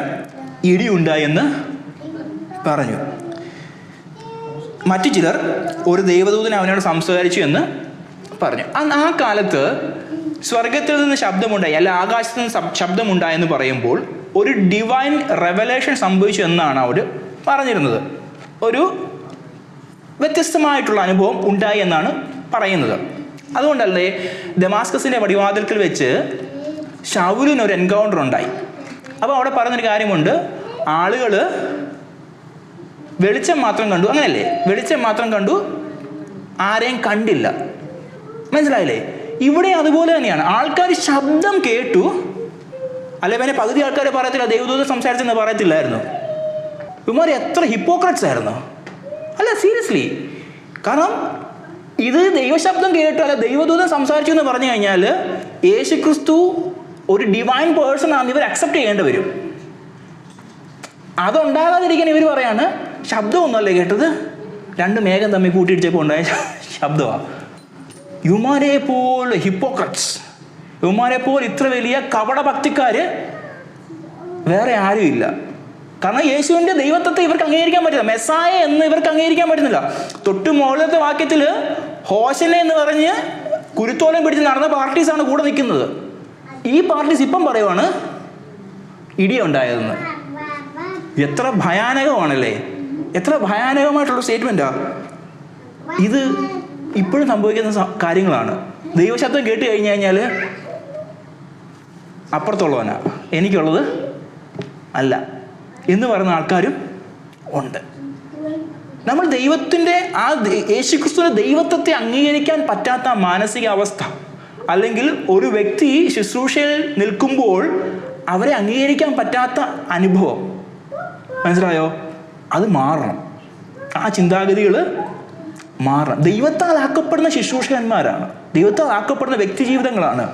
Speaker 1: ഇടിയുണ്ടായെന്ന് പറഞ്ഞു. മറ്റു ചിലർ ഒരു ദൈവദൂതൻ അവനോട് സംസാരിച്ചു എന്ന് പറഞ്ഞു. ആ കാലത്ത് സ്വർഗത്തിൽ നിന്ന് ശബ്ദമുണ്ടായി, അല്ല ആകാശത്ത് നിന്ന് ശബ്ദമുണ്ടായെന്ന് പറയുമ്പോൾ ഒരു ഡിവൈൻ റെവലേഷൻ സംഭവിച്ചു എന്നാണ് അവർ പറഞ്ഞിരുന്നത്. ഒരു വ്യത്യസ്തമായിട്ടുള്ള അനുഭവം ഉണ്ടായി എന്നാണ് പറയുന്നത്. അതുകൊണ്ടല്ലേ ദമാസ്കസിൻ്റെ പടിവാതിൽക്കൽ വെച്ച് ശൗലിനൊരു എൻകൗണ്ടർ ഉണ്ടായി. അപ്പോൾ അവിടെ പറയുന്നൊരു കാര്യമുണ്ട്, ആളുകൾ വെളിച്ചം മാത്രം കണ്ടു, അങ്ങനെയല്ലേ? വെളിച്ചം മാത്രം കണ്ടു, ആരെയും കണ്ടില്ല. മനസ്സിലായില്ലേ? ഇവിടെ അതുപോലെ തന്നെയാണ്. ആൾക്കാർ ശബ്ദം കേട്ടു, അല്ലെ പിന്നെ പകുതി ആൾക്കാർ പറയത്തില്ല ദൈവദൂതൻ സംസാരിച്ചെന്ന് പറയത്തില്ലായിരുന്നു. ഇവന്മാർ എത്ര ഹിപ്പോക്രറ്റ്സ് ആയിരുന്നു, അല്ല സീരിയസ്ലി. കാരണം ഇത് ദൈവശബ്ദം കേട്ടു, അല്ല ദൈവദൂതൻ സംസാരിച്ചു എന്ന് പറഞ്ഞു കഴിഞ്ഞാൽ യേശുക്രിസ്തു ഒരു ഡിവൈൻ പേഴ്സൺ ആണെന്ന് ഇവർ അക്സെപ്റ്റ് ചെയ്യേണ്ടി വരും. അതുണ്ടാകാതിരിക്കാൻ ഇവർ പറയാണ് ശബ്ദമൊന്നുമല്ലേ കേട്ടത്, 2 മേഘം തമ്മിൽ കൂട്ടിയിടിച്ചപ്പോൾ ഉണ്ടായ ശബ്ദമാണ്. യുമാരെ പോലെ ഹിപ്പോക്രറ്റ്സ്, യുമാരെ പോലെ ഇത്ര വലിയ കപടഭക്തിക്കാർ വേറെ ആരുമില്ല. കാരണം യേശുവിൻ്റെ ദൈവത്വത്തെ ഇവർക്ക് അംഗീകരിക്കാൻ പറ്റില്ല, മെസ്സായ എന്ന് ഇവർക്ക് അംഗീകരിക്കാൻ പറ്റുന്നില്ല. തൊട്ട് മുകളിലത്തെ വാക്യത്തിൽ ഹോശനെ എന്ന് പറഞ്ഞ് കുരുത്തോലം പിടിച്ച് നടന്ന പാർട്ടീസാണ് കൂടെ നിൽക്കുന്നത്. ഈ പാർട്ടീസ് ഇപ്പം പറയുവാണ് ഇടിയുണ്ടായതെന്ന്. എത്ര ഭയാനകമാണല്ലേ, എത്ര ഭയാനകമായിട്ടുള്ള സ്റ്റേറ്റ്മെൻറ്റാ ഇത്. ഇപ്പോഴും സംഭവിക്കുന്ന കാര്യങ്ങളാണ്. ദൈവശബ്ദം കേട്ട് കഴിഞ്ഞു കഴിഞ്ഞാൽ അപ്പുറത്തുള്ളവനാ, എനിക്കുള്ളത് അല്ല എന്ന് പറയുന്ന ആൾക്കാരും ഉണ്ട്. നമ്മൾ ദൈവത്തിൻ്റെ ആ യേശുക്രിസ്തുവിൻ്റെ ദൈവത്വത്തെ അംഗീകരിക്കാൻ പറ്റാത്ത മാനസികാവസ്ഥ, അല്ലെങ്കിൽ ഒരു വ്യക്തി ശുശ്രൂഷയിൽ നിൽക്കുമ്പോൾ അവരെ അംഗീകരിക്കാൻ പറ്റാത്ത അനുഭവം, മനസ്സിലായോ? അത് മാറണം. ആ ചിന്താഗതികൾ മാറണം. ദൈവത്താൽ ആക്കപ്പെടുന്ന ശുശ്രൂഷകന്മാരാണ് ദൈവത്താൽ ആക്കപ്പെടുന്ന വ്യക്തി ജീവിതങ്ങളാണ്.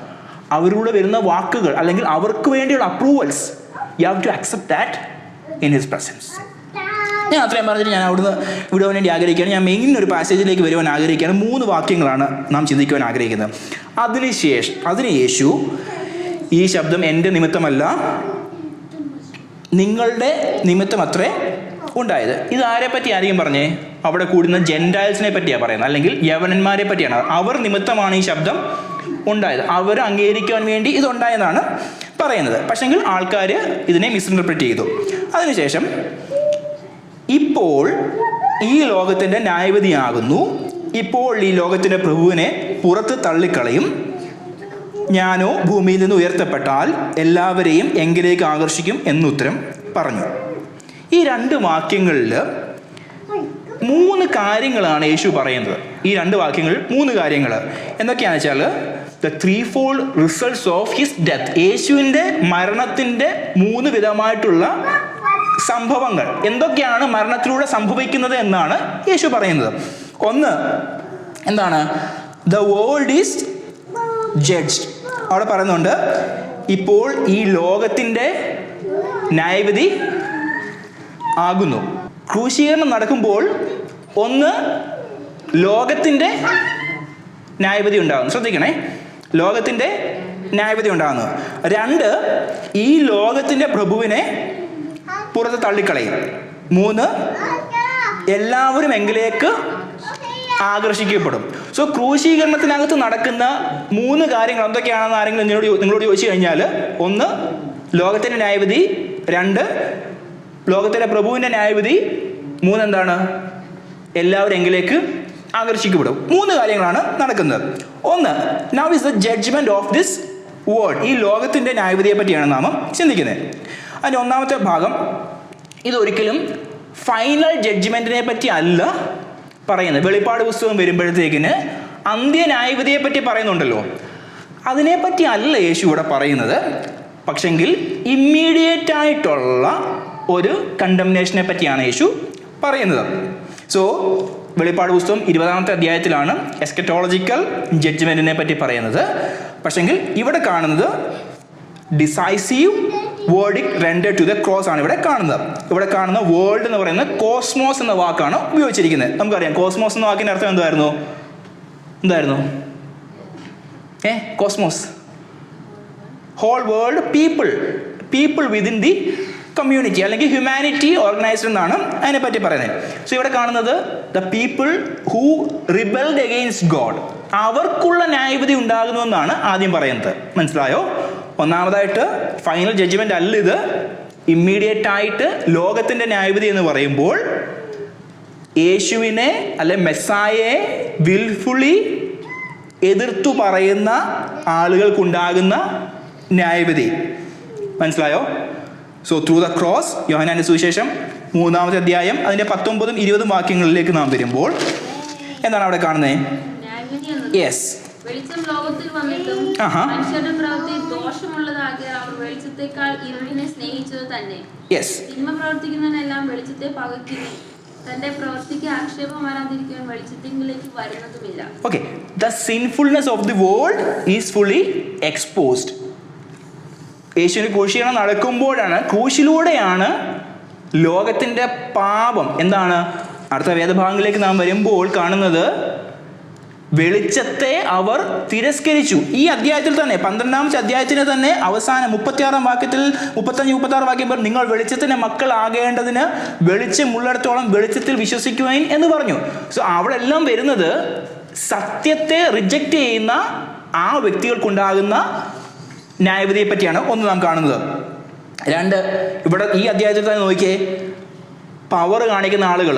Speaker 1: അവരിലൂടെ വരുന്ന വാക്കുകൾ അല്ലെങ്കിൽ അവർക്ക് വേണ്ടിയുള്ള approvals, you have to accept that in his presence. ഞാൻ അത്രയും പറഞ്ഞിട്ട് ഞാൻ അവിടുന്ന് വിടുവാൻ വേണ്ടി ആഗ്രഹിക്കുകയാണ്. ഞാൻ മെയിൻ ഒരു പാസേജിലേക്ക് വരുവാൻ ആഗ്രഹിക്കുകയാണ്. 3 വാക്യങ്ങളാണ് നാം ചിന്തിക്കുവാൻ ആഗ്രഹിക്കുന്നത്. അതിന് യേശു, ഈ ശബ്ദം എൻ്റെ നിമിത്തമല്ല നിങ്ങളുടെ നിമിത്തം അത്രേ ഉണ്ടായത്. ഇത് ആരെ പറ്റി ആരെയും പറഞ്ഞേ? അവിടെ കൂടുന്ന ജെൻറ്റൈൽസിനെ പറ്റിയാണ് പറയുന്നത്, അല്ലെങ്കിൽ യവനന്മാരെ പറ്റിയാണ്. അവർ നിമിത്തമാണ് ഈ ശബ്ദം ഉണ്ടായത്, അവർ അംഗീകരിക്കാൻ വേണ്ടി ഇതുണ്ടായെന്നാണ് പറയുന്നത്. പക്ഷെങ്കിൽ ആൾക്കാർ ഇതിനെ മിസ്ഇൻ്റർപ്രറ്റ് ചെയ്തു. അതിനുശേഷം ഇപ്പോൾ ഈ ലോകത്തിൻ്റെ ന്യായവിധിയാകുന്നു, ഇപ്പോൾ ഈ ലോകത്തിൻ്റെ പ്രഭുവിനെ പുറത്ത് തള്ളിക്കളയും, ഞാനോ ഭൂമിയിൽ നിന്ന് ഉയർത്തപ്പെട്ടാൽ എല്ലാവരെയും എങ്കിലേക്ക് ആകർഷിക്കും എന്നുത്തരം പറഞ്ഞു. ഈ 2 വാക്യങ്ങളിൽ 3 കാര്യങ്ങളാണ് യേശു പറയുന്നത്. ഈ 2 വാക്യങ്ങൾ 3 കാര്യങ്ങൾ എന്തൊക്കെയാണെന്ന് വെച്ചാൽ the 3-fold results of his death. യേശുവിൻ്റെ മരണത്തിൻ്റെ 3 വിധമായിട്ടുള്ള സംഭവങ്ങൾ എന്തൊക്കെയാണ് മരണത്തിലൂടെ സംഭവിക്കുന്നത് എന്നാണ് യേശു പറയുന്നത്. ഒന്ന് എന്താണ്? The world is judged. അവിടെ പറയുന്നുണ്ട് ഇപ്പോൾ ഈ ലോകത്തിൻ്റെ ന്യായവിധി ആകുന്നു. ക്രൂശീകരണം നടക്കുമ്പോൾ ഒന്ന് ലോകത്തിൻ്റെ ന്യായവിധി ഉണ്ടാകുന്നു. ശ്രദ്ധിക്കണേ, ലോകത്തിൻ്റെ ന്യായവിധി ഉണ്ടാകുന്നു. 2 ഈ ലോകത്തിൻ്റെ പ്രഭുവിനെ പുറത്ത് തള്ളിക്കളയും. 3 എല്ലാവരും എങ്കിലേക്ക് ആകർഷിക്കപ്പെടും. സോ ക്രൂശീകരണത്തിനകത്ത് നടക്കുന്ന 3 കാര്യങ്ങൾ എന്തൊക്കെയാണെന്ന് ആരെങ്കിലും നിങ്ങളോട് ചോദിച്ചു കഴിഞ്ഞാൽ, 1 ലോകത്തിൻ്റെ ന്യായവിധി, 2 ലോകത്തിൻ്റെ പ്രഭുവിൻ്റെ ന്യായവിധി, 3 എന്താണ്? എല്ലാവരും എങ്കിലേക്ക് ആകർഷിക്കപ്പെടും. 3 കാര്യങ്ങളാണ് നടക്കുന്നത്. 1 now is the judgement of this world. ഈ ലോകത്തിൻ്റെ ന്യായവിധിയെ പറ്റിയാണ് നാം ചിന്തിക്കുന്നത്. അതിൻ്റെ 1ാമത്തെ ഭാഗം ഇതൊരിക്കലും ഫൈനൽ ജഡ്ജ്മെൻറ്റിനെ പറ്റി അല്ല പറയുന്നത്. വെളിപ്പാട് പുസ്തകം വരുമ്പോഴത്തേക്കിന് അന്ത്യന്യായവിധിയെ പറ്റി പറയുന്നുണ്ടല്ലോ, അതിനെപ്പറ്റി അല്ല യേശു ഇവിടെ പറയുന്നത്. പക്ഷെങ്കിൽ ഇമ്മീഡിയറ്റ് ആയിട്ടുള്ള ഒരു കണ്ടംനേഷനെ പറ്റിയാണ് യേശു പറയുന്നത്. സോ വെളിപ്പാട് പുസ്തകം 20ാമത്തെ അധ്യായത്തിലാണ് എസ്കറ്റോളജിക്കൽ ജഡ്ജ്മെൻറ്റിനെ പറ്റി പറയുന്നത്. പക്ഷെങ്കിൽ ഇവിടെ കാണുന്നത് decisive verdict rendered to the cross ആണ് ഇവിടെ കാണുന്നത്. ഇവിടെ കാണുന്ന വേൾഡ് എന്ന് പറയുന്നത് കോസ്മോസ് എന്ന വാക്കാണ് ഉപയോഗിച്ചിരിക്കുന്നത്. നമുക്കറിയാം കോസ്മോസ് എന്ന വാക്കിൻ്റെ അർത്ഥം എന്തായിരുന്നു? Cosmos, whole world, people within the community അല്ലെങ്കിൽ ഹ്യൂമാനിറ്റി ഓർഗനൈസ്ഡ് എന്നാണ് അതിനെപ്പറ്റി പറയുന്നത്. സോ ഇവിടെ കാണുന്നത് the people who rebelled against God, അവർക്കുള്ള ന്യായവിധി ഉണ്ടാകുന്നുവെന്നാണ് ആദ്യം പറയുന്നത്. മനസ്സിലായോ? 1ാമതായിട്ട് ഫൈനൽ ജഡ്ജ്മെന്റ് അല്ല ഇത്, ഇമ്മീഡിയറ്റ് ആയിട്ട് ലോകത്തിൻ്റെ ന്യായവിധി എന്ന് പറയുമ്പോൾ യേശുവിനെ അല്ലെ മെസ്സായയെ വിൽഫുള്ളി എതിർത്തു പറയുന്ന ആളുകൾക്കുണ്ടാകുന്ന ന്യായവിധി. മനസ്സിലായോ? സോ ത്രൂ ദ ക്രോസ്, യോഹന്നാന്റെ സുവിശേഷം 3ാമത്തെ അധ്യായം അതിൻ്റെ 19ഉം 20ഉം വാക്യങ്ങളിലേക്ക് നാം വരുമ്പോൾ എന്താണ് അവിടെ കാണുന്നത്? യെസ്,
Speaker 3: വെളിച്ചം ലോകത്തിൽ വന്നിട്ടും മനുഷ്യരുടെ പ്രവൃത്തി ദോഷമുള്ളതാകിയ അവർ വെളിച്ചത്തെക്കാൾ ഇരുളിനെ സ്നേഹിച്ചത് തന്നെ. തിന്മ പ്രവർത്തിക്കുന്നവനെല്ലാം വെളിച്ചത്തെ പകയ്ക്കുന്നു, തന്റെ പ്രവൃത്തിക്ക് ആക്ഷേപം വരാതിരിക്കാൻ വെളിച്ചത്തിലേക്ക് വരുന്നതുമില്ല.
Speaker 1: Okay, the sinfulness of the world is fully exposed. യേശുവിന് ക്രൂശീകരണം നടക്കുമ്പോഴാണ്, ക്രൂശിലൂടെയാണ് ലോകത്തിൻ്റെ പാപം എന്താണ്? അടുത്ത വേദഭാഗങ്ങളിലേക്ക് നാം വരുമ്പോൾ കാണുന്നത് വെളിച്ചത്തെ അവർ തിരസ്കരിച്ചു. ഈ അധ്യായത്തിൽ തന്നെ 12ാമത്തെ അധ്യായത്തിന് തന്നെ അവസാനം 36ാം വാക്യത്തിൽ 35-36 വാക്യം പറഞ്ഞു, നിങ്ങൾ വെളിച്ചത്തിൻ്റെ മക്കളാകേണ്ടതിന് വെളിച്ചമുള്ളിടത്തോളം വെളിച്ചത്തിൽ വിശ്വസിക്കുവാൻ എന്ന് പറഞ്ഞു. സോ അവിടെ എല്ലാം വരുന്നത് സത്യത്തെ റിജക്റ്റ് ചെയ്യുന്ന ആ വ്യക്തികൾക്കുണ്ടാകുന്ന ന്യായവിധിയെ പറ്റിയാണ് ഒന്ന് നാം കാണുന്നത്. 2 ഇവിടെ ഈ അധ്യായത്തിൽ തന്നെ നോക്കിയേ, പവർ കാണിക്കുന്ന ആളുകൾ,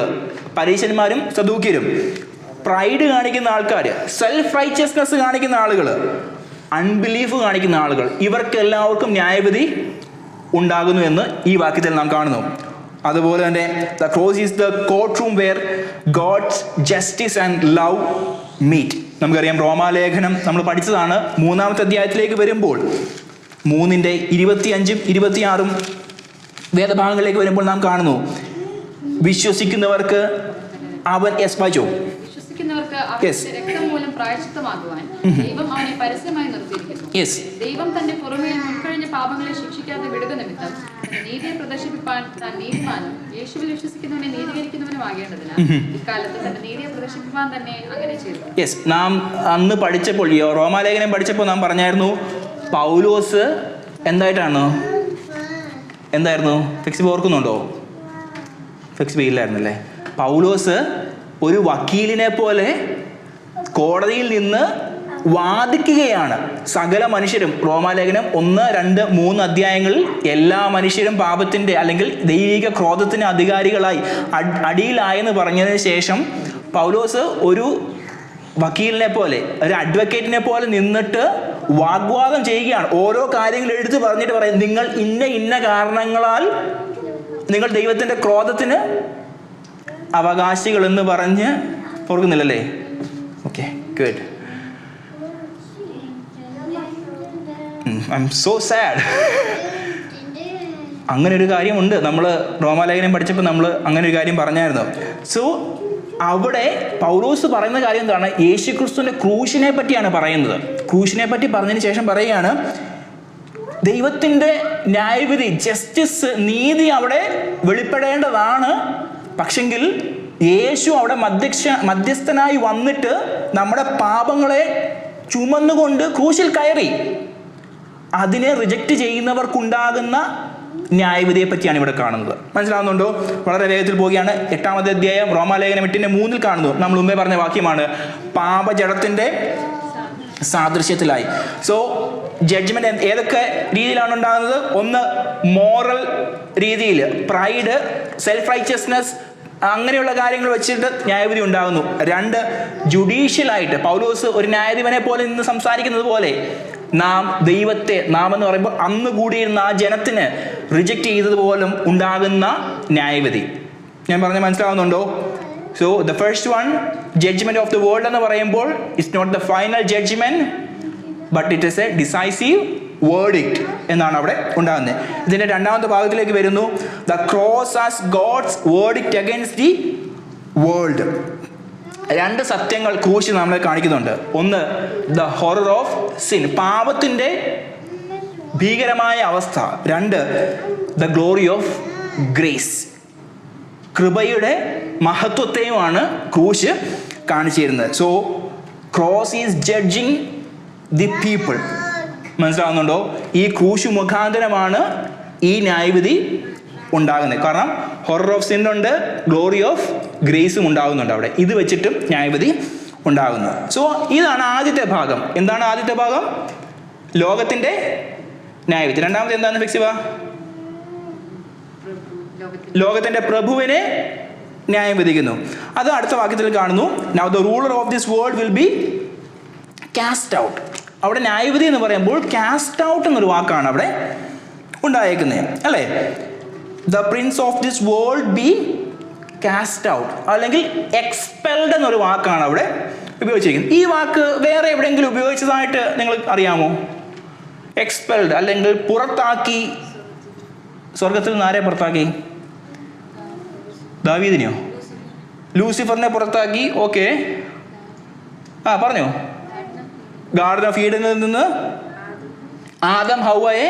Speaker 1: പരീശന്മാരും സദൂക്യരും, പ്രൈഡ് കാണിക്കുന്ന ആൾക്കാർ, സെൽഫ് റൈച്ചസ്നെസ് കാണിക്കുന്ന ആളുകൾ, അൺബിലീഫ് കാണിക്കുന്ന ആളുകൾ, ഇവർക്ക് എല്ലാവർക്കും ന്യായവിധി ഉണ്ടാകുന്നു എന്ന് ഈ വാക്യത്തിൽ നാം കാണുന്നു. അതുപോലെ തന്നെ the cross is the court room where God's justice and love meet. നമുക്കറിയാം, റോമാലേഖനം നമ്മൾ പഠിച്ചതാണ്. 3ാമത്തെ അധ്യായത്തിലേക്ക് വരുമ്പോൾ 3ന്റെ 25ഉം 26ഉം വേദഭാഗങ്ങളിലേക്ക് വരുമ്പോൾ നാം കാണുന്നു, വിശ്വസിക്കുന്നവർക്ക് അവൻ
Speaker 2: വിശ്വസിക്കുന്നവർക്ക് അവന്റെ രക്തം മൂലം പ്രായശ്ചിത്തമാകുവാൻ ദൈവം അവനെ പരസ്യമായി നിർത്തിയിരിക്കുന്നു. ദൈവം തന്റെ പുറമേ മുൻകഴിഞ്ഞ പാപങ്ങളെ ശിക്ഷിക്കാതെ വിടുക നിമിത്തം നീതിയെ പ്രദർശിപ്പിക്കാൻ താൻ നീതിമാനും യേശുവിൽ വിശ്വസിക്കുന്നവനെ നീതീകരിക്കുന്നവനും ആകേണ്ടതിനാൽ ഇക്കാലത്ത് തന്റെ നീതിയെ പ്രദർശിപ്പിക്കാൻ തന്നെ അങ്ങനെ ചെയ്തു.
Speaker 1: നാം അന്ന് പഠിച്ചപ്പോൾ റോമാലേഖനം പഠിച്ചപ്പോൾ നാം പറഞ്ഞായിരുന്നു പൗലോസ് എന്തായിരുന്നു ഫിക്സ് ഓർക്കുന്നുണ്ടോ? ഫിക്സ് ഇല്ലായിരുന്നല്ലേ. പൗലോസ് ഒരു വക്കീലിനെ പോലെ കോടതിയിൽ നിന്ന് വാദിക്കുകയാണ്. സകല മനുഷ്യരും, റോമാലേഖനം 1, 2, 3 അധ്യായങ്ങളിൽ എല്ലാ മനുഷ്യരും പാപത്തിൻ്റെ അല്ലെങ്കിൽ ദൈവിക ക്രോധത്തിന് അധികാരികളായി അടിയിലായെന്ന് പറഞ്ഞതിന് ശേഷം പൗലോസ് ഒരു വക്കീലിനെ പോലെ, ഒരു അഡ്വക്കേറ്റിനെ പോലെ നിന്നിട്ട് വാഗ്വാദം ചെയ്യുകയാണ്. ഓരോ കാര്യങ്ങൾ എടുത്ത് പറഞ്ഞിട്ട് പറയും, നിങ്ങൾ ഇന്ന കാരണങ്ങളാൽ നിങ്ങൾ ദൈവത്തിൻ്റെ ക്രോധത്തിന് അവകാശികൾ എന്ന് പറഞ്ഞ് ഓർക്കുന്നില്ലല്ലേ? Okay, good. I am so sad. അങ്ങനെ ഒരു കാര്യമുണ്ട്. നമ്മൾ റോമാലേഖനം പഠിച്ചപ്പോൾ നമ്മൾ അങ്ങനെ ഒരു കാര്യം പറഞ്ഞായിരുന്നു. സോ അവിടെ പൗലോസ് പറയുന്ന കാര്യം എന്താണ്? യേശുക്രിസ്തുവിൻ്റെ ക്രൂശിനെ പറ്റിയാണ് പറയുന്നത്. ക്രൂശിനെ പറ്റി പറഞ്ഞതിന് ശേഷം പറയുകയാണ്, ദൈവത്തിൻ്റെ ന്യായവിധി, ജസ്റ്റിസ്, നീതി അവിടെ വെളിപ്പെടേണ്ടതാണ്. പക്ഷെങ്കിൽ യേശു അവിടെ മധ്യസ്ഥനായി വന്നിട്ട് നമ്മുടെ പാപങ്ങളെ ചുമന്നുകൊണ്ട് ക്രൂശിൽ കയറി. അതിനെ റിജക്റ്റ് ചെയ്യുന്നവർക്കുണ്ടാകുന്ന ന്യായവിധിയെ പറ്റിയാണ് ഇവിടെ കാണുന്നത്. മനസ്സിലാവുന്നുണ്ടോ? വളരെ വേഗത്തിൽ പോവുകയാണ്. 8-ാമത്തെ അധ്യായം റോമാലേഖനം 8:3 കാണുന്നു. നമ്മൾ മുമ്പേ പറഞ്ഞ വാക്യമാണ്, പാപജഡത്തിൻ്റെ സാദൃശ്യത്തിലായി. സോ ജഡ്ജ്മെന്റ് ഏതൊക്കെ രീതിയിലാണ് ഉണ്ടാകുന്നത്? ഒന്ന്, മോറൽ രീതിയിൽ, പ്രൈഡ്, സെൽഫ് റൈച്ചസ്നെസ്, അങ്ങനെയുള്ള കാര്യങ്ങൾ വെച്ചിട്ട് ന്യായവിധി ഉണ്ടാകുന്നു. 2, ജുഡീഷ്യലായിട്ട്, പൗലോസ് ഒരു ന്യായാധിപനെ പോലെ നിന്ന് സംസാരിക്കുന്നത് പോലെ നാം ദൈവത്തെ, നാം എന്ന് പറയുമ്പോൾ അന്ന് കൂടിയിരുന്ന ആ ജനത്തിന് റിജക്റ്റ് ചെയ്തതുപോലും ഉണ്ടാകുന്ന ന്യായവിധി. ഞാൻ പറഞ്ഞ മനസ്സിലാവുന്നുണ്ടോ? So the first one, judgement of the world എന്ന് പറയുമ്പോൾ it's not the final judgement, but it is a decisive verdict എന്നാണ് അവിടെ ഉണ്ടാകുന്നത്. ഇതിന്റെ 2-ാമത്തെ ഭാഗത്തിലേക്ക് വരുന്നു, the cross as God's verdict against the world. 2 സത്യങ്ങൾ ക്രൂശ് നമ്മളെ കാണിക്കുന്നുണ്ട്. ഒന്ന്, ദ ഹൊറർ ഓഫ് സിൻ, പാപത്തിൻ്റെ ഭീകരമായ അവസ്ഥ. 2, ദ ഗ്ലോറി ഓഫ് ഗ്രേസ്, കൃപയുടെ മഹത്വത്തെയുമാണ് ക്രൂശ് കാണിച്ചു തരുന്നത്. So cross is judging the people. മനസ്സിലാവുന്നുണ്ടോ? ഈ ക്രൂശ് മുഖാന്തരമാണ് ഈ ന്യായവിധി ഉണ്ടാകുന്നത്. കാരണം ഹൊറർ ഓഫ് സിൻ ഉണ്ട്, ഗ്ലോറി ഓഫ് ഗ്രേസും ഉണ്ടാകുന്നുണ്ട് അവിടെ. ഇത് വെച്ചിട്ടും ന്യായവിധി ഉണ്ടാകുന്നു. സോ ഇതാണ് ആദ്യത്തെ ഭാഗം. എന്താണ് ആദ്യത്തെ ഭാഗം? ലോകത്തിൻ്റെ ന്യായവിധി. 2-ാമത് എന്താണ് ഫിക്സിവ? ലോകത്തിൻ്റെ പ്രഭുവിനെ ന്യായം വിധിക്കുന്നു. അത് അടുത്ത വാക്യത്തിൽ കാണുന്നു. Now the ruler of this world will be cast out. അവിടെ ന്യായവിധി എന്ന് പറയുമ്പോൾ കാസ്റ്റ് ഔട്ട് എന്നൊരു വാക്കാണ് അവിടെ ഉണ്ടായേക്കുന്നത്, അല്ലേ? The prince of this world be cast out, അല്ലെങ്കിൽ എക്സ്പെൽഡ് എന്നൊരു വാക്കാണ് അവിടെ ഉപയോഗിച്ചിരിക്കുന്നത്. ഈ വാക്ക് വേറെ എവിടെയെങ്കിലും ഉപയോഗിച്ചതായിട്ട് നിങ്ങൾ അറിയാമോ? എക്സ്പെൽഡ് അല്ലെങ്കിൽ പുറത്താക്കി. സ്വർഗത്തിൽ നിന്ന് ആരെ പുറത്താക്കി? ദാവീദിനെയോ? ലൂസിഫറിനെ പുറത്താക്കി. ഓക്കെ, പറഞ്ഞോ. ഗാർഡൻ ഓഫ് ഈഡനിൽ നിന്ന് ആദം ഹൗവയെ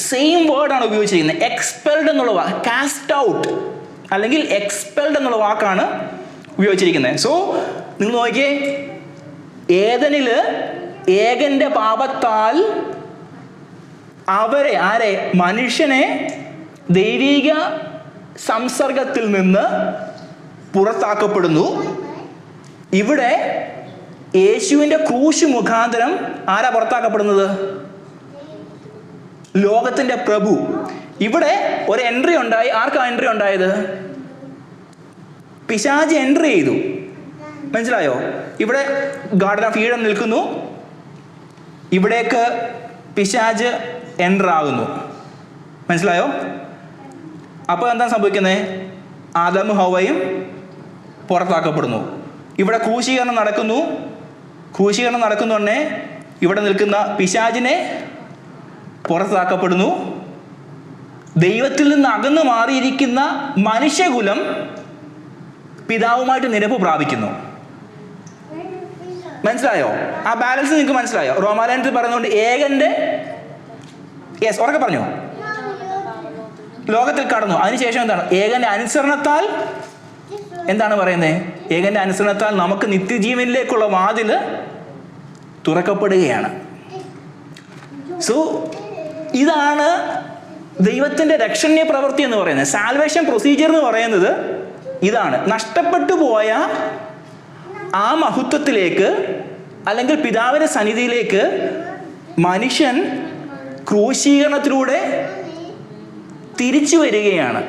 Speaker 1: സെയിം വേർഡാണ് ഉപയോഗിച്ചിരിക്കുന്നത്. എക്സ്പെൽഡ് എന്നുള്ള വാക്ക്, കാസ്റ്റ് ഔട്ട് അല്ലെങ്കിൽ എക്സ്പെൽഡ് എന്നുള്ള വാക്കാണ് ഉപയോഗിച്ചിരിക്കുന്നത്. സോ നിങ്ങൾ നോക്കിയേ, ഏദനിൽ ഏകന്റെ പാപത്താൽ മനുഷ്യനെ ദൈവിക സംസർഗത്തിൽ നിന്ന് പുറത്താക്കപ്പെടുന്നു. ഇവിടെ യേശുവിൻ്റെ ക്രൂശ് മുഖാന്തരം ആരാ പുറത്താക്കപ്പെടുന്നത്? ലോകത്തിൻ്റെ പ്രഭു. ഇവിടെ ഒരു എൻട്രി ഉണ്ടായി. ആർക്കാ എൻട്രി ഉണ്ടായത്? പിശാച് എൻട്രി ചെയ്തു. മനസ്സിലായോ? ഇവിടെ ഗാർഡൻ ഓഫ് ഈഡൻ നിൽക്കുന്നു, ഇവിടേക്ക് പിശാച് എൻറ്റർ ആകുന്നു. മനസ്സിലായോ? അപ്പോൾ എന്താ സംഭവിക്കുന്നത്? ആദമും ഹവ്വയും പുറത്താക്കപ്പെടുന്നു. ഇവിടെ ക്രൂശീകരണം നടക്കുന്നു. ക്രൂശീകരണം നടക്കുന്നുണ്ടേ ഇവിടെ നിൽക്കുന്ന പിശാചിനെ പുറത്താക്കപ്പെടുന്നു. ദൈവത്തിൽ നിന്ന് അകന്നു മാറിയിരിക്കുന്ന മനുഷ്യകുലം പിതാവുമായിട്ട് നിരപ്പ് പ്രാപിക്കുന്നു. മനസ്സിലായോ? ആ ബാലൻസ് നിങ്ങൾക്ക് മനസ്സിലായോ? റോമാലേഖനത്തിൽ പറയുന്നുണ്ട് ഏകന്റെ, യെസ് ഉറക്കെ പറഞ്ഞോ, ലോകത്തിൽ കടന്നു. അതിനുശേഷം എന്താണ്? ഏകന്റെ അനുസരണത്താൽ എന്താണ് പറയുന്നത്? ഏകന്റെ അനുസരണത്താൽ നമുക്ക് നിത്യജീവനിലേക്കുള്ള വാതില് തുറക്കപ്പെടുകയാണ്. സോ ഇതാണ് ദൈവത്തിന്റെ രക്ഷണീയ പ്രവൃത്തി എന്ന് പറയുന്നത്. സാൽവേഷൻ പ്രൊസീജിയർ എന്ന് പറയുന്നത് ഇതാണ്. നഷ്ടപ്പെട്ടു പോയ ആ മഹത്വത്തിലേക്ക് അല്ലെങ്കിൽ പിതാവിന്റെ സന്നിധിയിലേക്ക് മനുഷ്യൻ ക്രൂശീകരണത്തിലൂടെ തിരിച്ചു വരികയാണ്.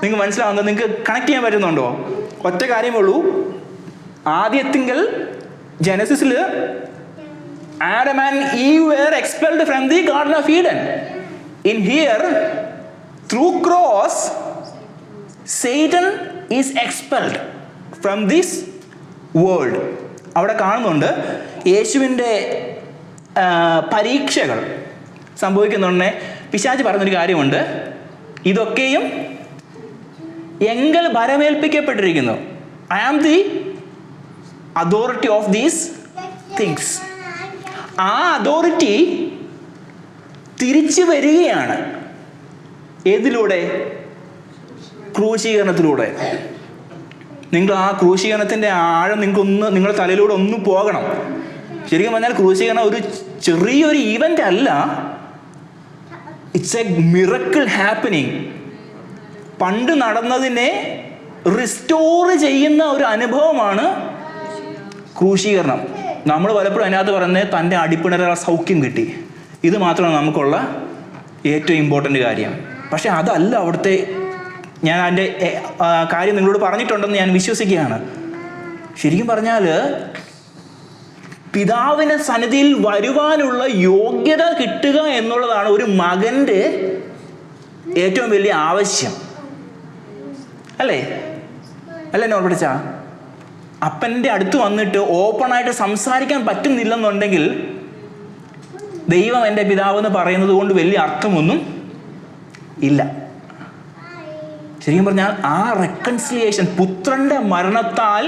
Speaker 1: നിങ്ങൾക്ക് മനസ്സിലാവുന്നത്? നിങ്ങൾക്ക് കണക്ട് ചെയ്യാൻ പറ്റുന്നുണ്ടോ? ഒറ്റ കാര്യമേ ഉള്ളൂ. ആദ്യത്തിങ്കൽ ജനസിസിൽ Adam and Eve were expelled from the Garden of Eden. In here, through cross, Satan is expelled from this world. അവിടെ കാണുന്നുണ്ട് യേശുവിൻ്റെ പരീക്ഷകൾ സംഭവിക്കുന്നുണ്ടെ പിശാച് പറഞ്ഞൊരു കാര്യമുണ്ട്, ഇതൊക്കെയും എങ്കിൽ ഭരമേൽപ്പിക്കപ്പെട്ടിരിക്കുന്നു. I am the authority of these things. ആ അതോറിറ്റി തിരിച്ചു വരികയാണ്. ഏതിലൂടെ? ക്രൂശീകരണത്തിലൂടെ. നിങ്ങൾ ആ ക്രൂശീകരണത്തിൻ്റെ ആഴം നിങ്ങളുടെ തലയിലൂടെ ഒന്ന് പോകണം. ശരിക്കും പറഞ്ഞാൽ ക്രൂശീകരണം ഒരു ചെറിയൊരു ഈവൻ്റ് അല്ല, ഇറ്റ്സ് എ മിറക്കിൾ ഹാപ്പനിങ്. പണ്ട് നടന്നതിനെ റിസ്റ്റോർ ചെയ്യുന്ന ഒരു അനുഭവമാണ് ക്രൂശീകരണം. നമ്മൾ പലപ്പോഴും അതിനകത്ത് പറയുന്നത് തൻ്റെ അടിപ്പിണര സൗഖ്യം കിട്ടി, ഇത് മാത്രമാണ് നമുക്കുള്ള ഏറ്റവും ഇമ്പോർട്ടൻ്റ് കാര്യം. പക്ഷെ അതല്ല അവിടുത്തെ. ഞാൻ അതിൻ്റെ കാര്യം നിങ്ങളോട് പറഞ്ഞിട്ടുണ്ടെന്ന് ഞാൻ വിശ്വസിക്കുകയാണ്. ശരിക്കും പറഞ്ഞാൽ പിതാവിൻ്റെ സന്നിധിയിൽ വരുവാനുള്ള യോഗ്യത കിട്ടുക എന്നുള്ളതാണ് ഒരു മകൻ്റെ ഏറ്റവും വലിയ ആവശ്യം. അല്ലേ നോർപിടിച്ച അപ്പൻ്റെ അടുത്ത് വന്നിട്ട് ഓപ്പണായിട്ട് സംസാരിക്കാൻ പറ്റുന്നില്ലെന്നുണ്ടെങ്കിൽ ദൈവം എൻ്റെ പിതാവ് എന്ന് പറയുന്നത് കൊണ്ട് വലിയ അർത്ഥമൊന്നും ഇല്ല. ശരിക്കും പറഞ്ഞാൽ ആ റെക്കൺസിലിയേഷൻ, പുത്രന്റെ മരണത്താൽ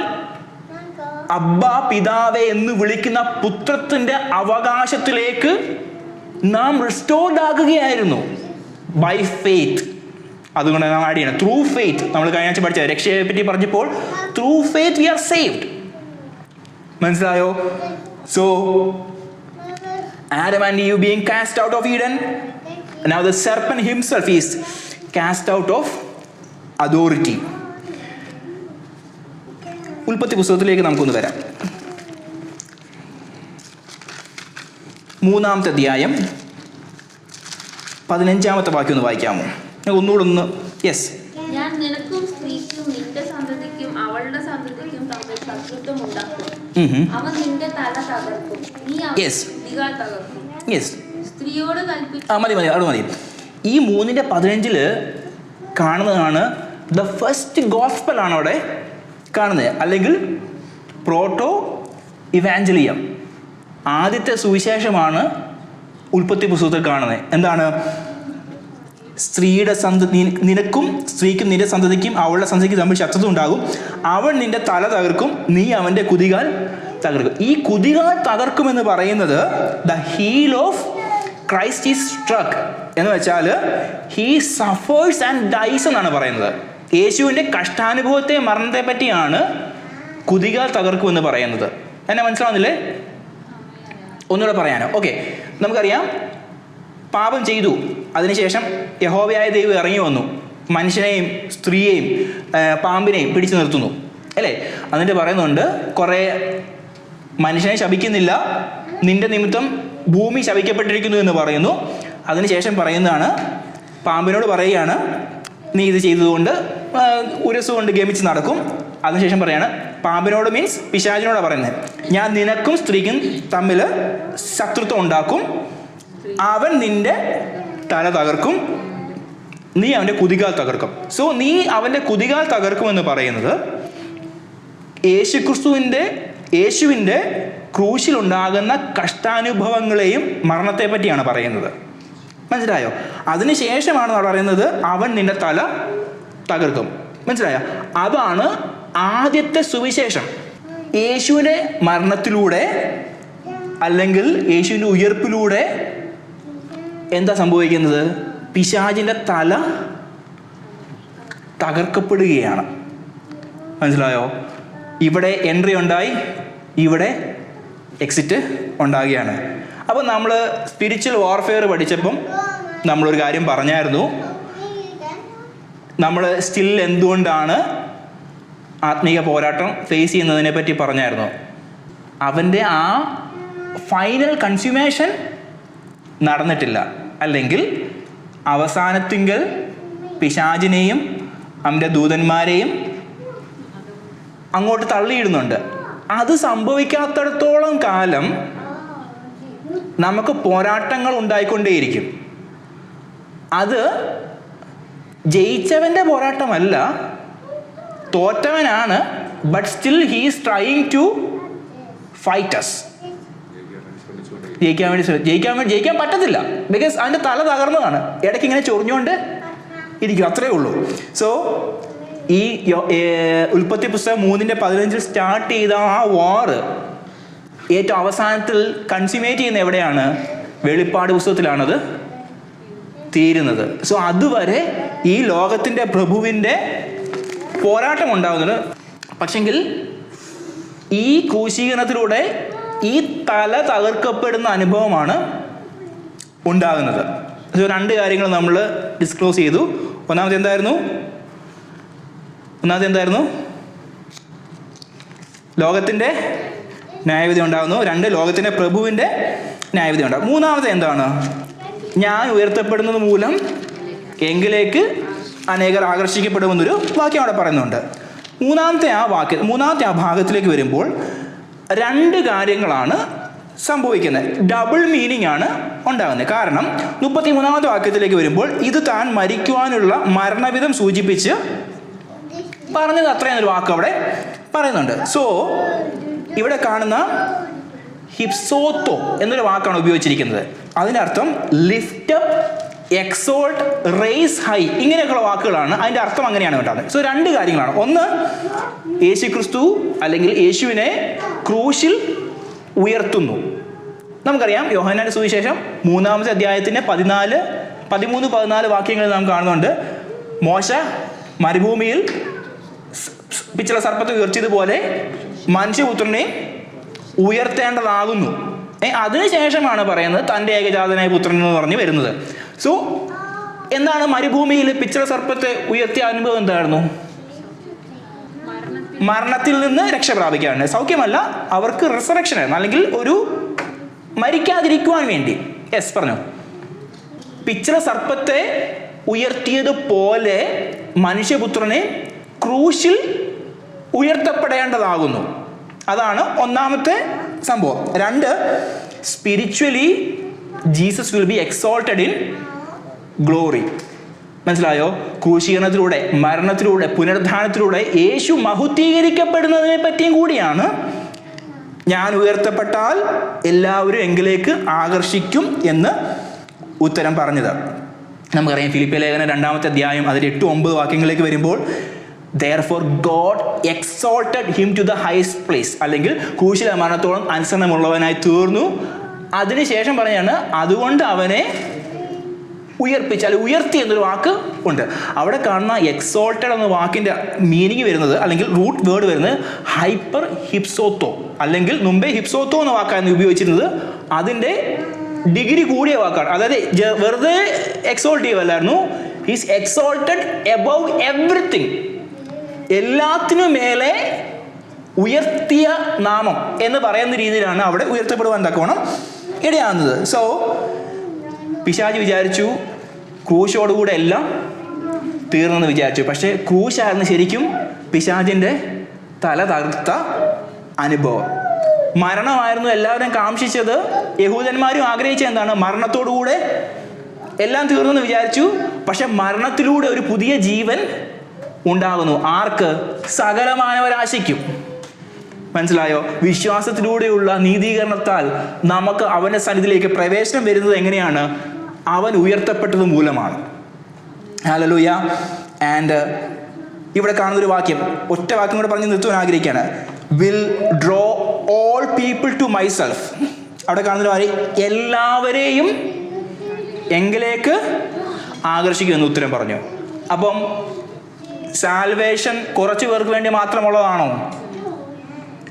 Speaker 1: അബ്ബ പിതാവേ എന്ന് വിളിക്കുന്ന പുത്രത്തിന്റെ അവകാശത്തിലേക്ക് നാം റിസ്റ്റോർഡ് ആകുകയായിരുന്നു ബൈ ഫെയ്ത്ത്. അതുകൊണ്ട് നാം ആഡ് ചെയ്യണം ത്രൂ ഫെയ്ത്ത്. നമ്മൾ കഴിഞ്ഞ ആഴ്ച പഠിച്ച രക്ഷയെ പറ്റി പറഞ്ഞപ്പോൾ through faith we are saved. മനസ്സിലായോ? So Adam and Eve being cast out of Eden, now the serpent himself is cast out of authority. ഉൽപ്പത്തി പുസ്തകത്തിലേക്ക് നമുക്കൊന്ന് വരാം. 3-ാമത്തെ അധ്യായം 15-ാമത്തെ വാക്യം ഒന്ന് വായിക്കാമോ? ഒന്നുകൂടെ ഒന്ന്. യെസ്.
Speaker 3: ഞാൻ നിനക്കും സ്ത്രീക്കും നിന്റെ സന്തതിക്കും അവളുടെ സന്തതിക്കും തമ്മിൽ ശത്രുത്വം ഉണ്ടാക്കും. അവൻ നിന്റെ തല തകർക്കും, നീ അവന്റെ കുതികാൽ തകർക്കും. സ്ത്രീയോട്
Speaker 1: മതി അവിടെ മതി. ഈ 3:15 കാണുന്നതാണ് ദ ഫസ്റ്റ് ഗോസ്പൽ ആണ് അവിടെ കാണുന്നത്, അല്ലെങ്കിൽ പ്രോട്ടോ ഇവാഞ്ചലിയം. ആദ്യത്തെ സുവിശേഷമാണ് ഉൽപ്പത്തി പുസ്തകത്തിൽ കാണുന്നത്. എന്താണ്? സ്ത്രീയുടെ നിനക്കും സ്ത്രീക്കും നിന്റെ സന്തതിക്കും അവളുടെ സന്തതിക്കും തമ്മിൽ ശത്രുത ഉണ്ടാകും, അവൻ നിന്റെ തല തകർക്കും, നീ അവൻ്റെ കുതികാൽ തകർക്കും. ഈ കുതികാൽ തകർക്കുമെന്ന് പറയുന്നത് the heel of Christ is struck എന്ന് വെച്ചാൽ ഹീ സഫേഴ്സ് ആൻഡ് ഡൈസ് എന്നാണ് പറയുന്നത്. യേശുവിൻ്റെ കഷ്ടാനുഭവത്തെ മരണത്തെ പറ്റിയാണ് കുതികാൽ തകർക്കുമെന്ന് പറയുന്നത്. എന്നെ മനസ്സിലാവുന്നില്ലേ? ഒന്നുകൂടെ പറയാനോ? ഓക്കെ, നമുക്കറിയാം പാപം ചെയ്തു, അതിനുശേഷം യഹോവയായ ദൈവം ഇറങ്ങി വന്നു, മനുഷ്യനെയും സ്ത്രീയെയും പാമ്പിനെയും പിടിച്ചു നിർത്തുന്നു, അല്ലേ? എന്നിട്ട് പറയുന്നുണ്ട് കുറേ മനുഷ്യനെ ശപിക്കുന്നില്ല, നിന്റെ നിമിത്തം ഭൂമി ശപിക്കപ്പെട്ടിരിക്കുന്നു എന്ന് പറയുന്നു. അതിനുശേഷം പറയുന്നതാണ്, പാമ്പിനോട് പറയുകയാണ് നീ ഇത് ചെയ്തതുകൊണ്ട് ഉരസുകൊണ്ട് ഗമിച്ച് നടക്കും. അതിനുശേഷം പറയാണ്, പാമ്പിനോട് മീൻസ് പിശാചിനോടാണ് പറയുന്നത്, ഞാൻ നിനക്കും സ്ത്രീക്കും തമ്മിൽ ശത്രുത്വം ഉണ്ടാക്കും, അവൻ നിന്റെ തല തകർക്കും, നീ അവൻ്റെ കുതികാൽ തകർക്കും. സോ നീ അവൻ്റെ കുതികാൽ തകർക്കുമെന്ന് പറയുന്നത് യേശുവിൻ്റെ ക്രൂശിലുണ്ടാകുന്ന കഷ്ടാനുഭവങ്ങളെയും മരണത്തെ പറ്റിയാണ് പറയുന്നത്. മനസ്സിലായോ? അതിനുശേഷമാണ് പറയുന്നത് അവൻ നിന്റെ തല തകർക്കും. മനസ്സിലായോ? അതാണ് ആദ്യത്തെ സുവിശേഷം. യേശുവിൻ്റെ മരണത്തിലൂടെ അല്ലെങ്കിൽ യേശുവിൻ്റെ ഉയർപ്പിലൂടെ എന്താ സംഭവിക്കുന്നത്? പിശാചിൻ്റെ തല തകർക്കപ്പെടുകയാണ്. മനസ്സിലായോ? ഇവിടെ എൻട്രി ഉണ്ടായി, ഇവിടെ എക്സിറ്റ് ഉണ്ടാകുകയാണ്. അപ്പോൾ നമ്മൾ സ്പിരിച്വൽ വാർഫെയർ പഠിച്ചപ്പം നമ്മളൊരു കാര്യം പറഞ്ഞായിരുന്നു. നമ്മൾ സ്റ്റിൽ എന്തുകൊണ്ടാണ് ആത്മീയ പോരാട്ടം ഫേസ് ചെയ്യുന്നതിനെ പറ്റി പറഞ്ഞായിരുന്നു. അവൻ്റെ ആ ഫൈനൽ കൺസ്യൂമേഷൻ നടന്നിട്ടില്ല. അല്ലെങ്കിൽ അവസാനത്തിങ്കൽ പിശാചിനെയും അവൻ്റെ ദൂതന്മാരെയും അങ്ങോട്ട് തള്ളിയിടുന്നുണ്ട്. അത് സംഭവിക്കാത്തിടത്തോളം കാലം നമുക്ക് പോരാട്ടങ്ങൾ ഉണ്ടായിക്കൊണ്ടേയിരിക്കും. അത് ജയിച്ചവൻ്റെ പോരാട്ടമല്ല, തോറ്റവനാണ്. But still he is trying to fight us. ജയിക്കാൻ പറ്റത്തില്ല. ബിക്കോസ് അതിൻ്റെ തല തകർന്നതാണ്. ഇടയ്ക്ക് ഇങ്ങനെ ചൊറിഞ്ഞുകൊണ്ട് ഇരിക്കും, അത്രേ ഉള്ളൂ. സോ ഈ ഉൽപ്പത്തി പുസ്തകം 3:15 സ്റ്റാർട്ട് ചെയ്ത ആ വാറ് ഏറ്റവും അവസാനത്തിൽ കൺസ്യൂമേറ്റ് ചെയ്യുന്ന എവിടെയാണ്? വെളിപ്പാട് പുസ്തകത്തിലാണത് തീരുന്നത്. സോ അതുവരെ ഈ ലോകത്തിൻ്റെ പ്രഭുവിൻ്റെ പോരാട്ടം ഉണ്ടാകുന്നത്. പക്ഷെങ്കിൽ ഈ ക്രൂശീകരണത്തിലൂടെ ഈ തല തകർക്കപ്പെടുന്ന അനുഭവമാണ് ഉണ്ടാകുന്നത്. സോ 2 കാര്യങ്ങൾ നമ്മൾ ഡിസ്ക്ലോസ് ചെയ്തു. ഒന്നാമത് എന്തായിരുന്നു? ലോകത്തിൻ്റെ ന്യായവിധി ഉണ്ടാകുന്നു. 2, ലോകത്തിൻ്റെ പ്രഭുവിൻ്റെ ന്യായവിധി ഉണ്ടാകും. മൂന്നാമത് എന്താണ്? ഞാൻ ഉയർത്തപ്പെടുന്നത് മൂലം എങ്കിലേക്ക് അനേകർ ആകർഷിക്കപ്പെടുമെന്നൊരു വാക്യം അവിടെ പറയുന്നുണ്ട്. മൂന്നാമത്തെ ആ ഭാഗത്തിലേക്ക് വരുമ്പോൾ 2 കാര്യങ്ങളാണ് സംഭവിക്കുന്നത്. ഡബിൾ മീനിങ് ആണ് ഉണ്ടാകുന്നത്. കാരണം 33-ാമത്തെ വാക്യത്തിലേക്ക് വരുമ്പോൾ ഇത് താൻ മരിക്കുവാനുള്ള മരണവിധം സൂചിപ്പിച്ച് പറഞ്ഞത് അത്രയെന്നൊരു വാക്ക് അവിടെ പറയുന്നുണ്ട്. സോ ഇവിടെ കാണുന്ന ഹിപ്സോത്തോ എന്നൊരു വാക്കാണ് ഉപയോഗിച്ചിരിക്കുന്നത്. അതിനർത്ഥം lift up, exalt, raise high, ഇങ്ങനെയൊക്കെയുള്ള വാക്കുകളാണ്. അതിൻ്റെ അർത്ഥം അങ്ങനെയാണ് വേണ്ടത്. സോ 2 കാര്യങ്ങളാണ്. ഒന്ന്, യേശു ക്രിസ്തു അല്ലെങ്കിൽ യേശുവിനെ ക്രൂശിൽ ഉയർത്തുന്നു. നമുക്കറിയാം യോഹന്നാന്റെ സുവിശേഷം 3-ാമത്തെ അധ്യായത്തിൻ്റെ 13-14 വാക്യങ്ങളിൽ നാം കാണുന്നുണ്ട്. മോശ മരുഭൂമിയിൽ പിച്ചള സർപ്പത്തെ ഉയർത്തിയതുപോലെ മനുഷ്യപുത്രനെ ഉയർത്തേണ്ടതാകുന്നു. അതിനുശേഷമാണ് പറയുന്നത് തൻ്റെ ഏകജാതനായ പുത്രൻ എന്ന് പറഞ്ഞ് വരുന്നത്. സോ എന്താണ് മരുഭൂമിയിൽ പിച്ചള സർപ്പത്തെ ഉയർത്തിയ അനുഭവം? എന്തായിരുന്നു? മരണത്തിൽ നിന്ന് രക്ഷ പ്രാപിക്കാണ്. സൗഖ്യമല്ല, അവർക്ക് റിസറക്ഷൻ ആയിരുന്നു, അല്ലെങ്കിൽ ഒരു മരിക്കാതിരിക്കുവാൻ വേണ്ടി. യെസ്, പറഞ്ഞു. പിച്ചള സർപ്പത്തെ ഉയർത്തിയതുപോലെ മനുഷ്യപുത്രനെ ക്രൂശിൽ ഉയർത്തപ്പെടേണ്ടതാകുന്നു. അതാണ് ഒന്നാമത്തെ സംഭവം. 2, spiritually Jesus will be exalted in glory. മനസ്സിലായോ? ക്രൂശീകരണത്തിലൂടെ, മരണത്തിലൂടെ, പുനരുദ്ധാനത്തിലൂടെ യേശു മഹത്വീകരിക്കപ്പെടുന്നതിനെ പറ്റിയും കൂടിയാണ് ഞാൻ ഉയർത്തപ്പെട്ടാൽ എല്ലാവരും എങ്കിലേക്ക് ആകർഷിക്കും എന്ന് ഉത്തരം പറഞ്ഞത്. നമുക്കറിയാം ഫിലിപ്പിയ ലേഖനം 2-ാമത്തെ അധ്യായം അതിൽ 8-9 വാക്യങ്ങളിലേക്ക് വരുമ്പോൾ therefore God exalted him to the highest place, അല്ലെങ്കിൽ ക്രൂശിലെ മരണത്തോളം അനുസരണമുള്ളവനായി തീർന്നു. അതിനുശേഷം പറഞ്ഞാണ് അതുകൊണ്ട് അവനെ ഉയർപ്പിച്ചാൽ, ഉയർത്തി എന്നൊരു വാക്ക് ഉണ്ട്. അവിടെ കാണുന്ന എക്സോൾട്ടഡ് എന്ന വാക്കിൻ്റെ മീനിങ് വരുന്നത്, അല്ലെങ്കിൽ റൂട്ട് വേർഡ് വരുന്നത് ഹൈപ്പർ ഹിപ്സോത്തോ, അല്ലെങ്കിൽ മുമ്പേ ഹിപ്സോത്തോ എന്ന വാക്കായിരുന്നു ഉപയോഗിച്ചിരുന്നത്. അതിൻ്റെ ഡിഗ്രി കൂടിയ വാക്കാണ്. അതായത് വെറുതെ എക്സോൾട്ട് ചെയ്യുമല്ലായിരുന്നു, ഹീസ് എക്സോൾട്ടഡ് എബവ് എവറിത്തിങ്, എല്ലാത്തിനും മേലെ ഉയർത്തിയ നാമം എന്ന് പറയുന്ന രീതിയിലാണ് അവിടെ ഉയർത്തപ്പെടുവാൻ തക്കവണ്ണം ഇടയാകുന്നത്. സോ പിശാച് വിചാരിച്ചു ക്രൂശോടുകൂടെ എല്ലാം തീർന്നെന്ന് വിചാരിച്ചു. പക്ഷേ ക്രൂശായിരുന്നു ശരിക്കും പിശാചിൻ്റെ തല തകർത്ത അനുഭവം. മരണമായിരുന്നു എല്ലാവരും കാംക്ഷിച്ചത്. യഹൂദന്മാരും ആഗ്രഹിച്ചത് എന്താണ്? മരണത്തോടുകൂടെ എല്ലാം തീർന്നെന്ന് വിചാരിച്ചു. പക്ഷെ മരണത്തിലൂടെ ഒരു പുതിയ ജീവൻ ഉണ്ടാകുന്നു. ആർക്ക്? സകലമാനവരാശിക്കും. മനസ്സിലായോ? വിശ്വാസത്തിലൂടെയുള്ള നീതീകരണത്താൽ നമുക്ക് അവൻ്റെ സന്നിധിയിലേക്ക് പ്രവേശനം വരുന്നത് എങ്ങനെയാണ്? അവൻ ഉയർത്തപ്പെട്ടത് മൂലമാണ്. ഹല്ലേലൂയ. ആൻഡ് ഇവിടെ കാണുന്നൊരു വാക്യം, ഒറ്റ വാക്യം കൂടെ പറഞ്ഞ് നിർത്തുവാൻ ആഗ്രഹിക്കുകയാണ്. Will draw all people to myself. അവിടെ കാണുന്ന കാര്യം എല്ലാവരെയും എങ്കിലേക്ക് ആകർഷിക്കുമെന്ന് ഉത്തരം പറഞ്ഞു. അപ്പം സാൽവേഷൻ കുറച്ച് പേർക്ക് വേണ്ടി മാത്രമുള്ളതാണോ?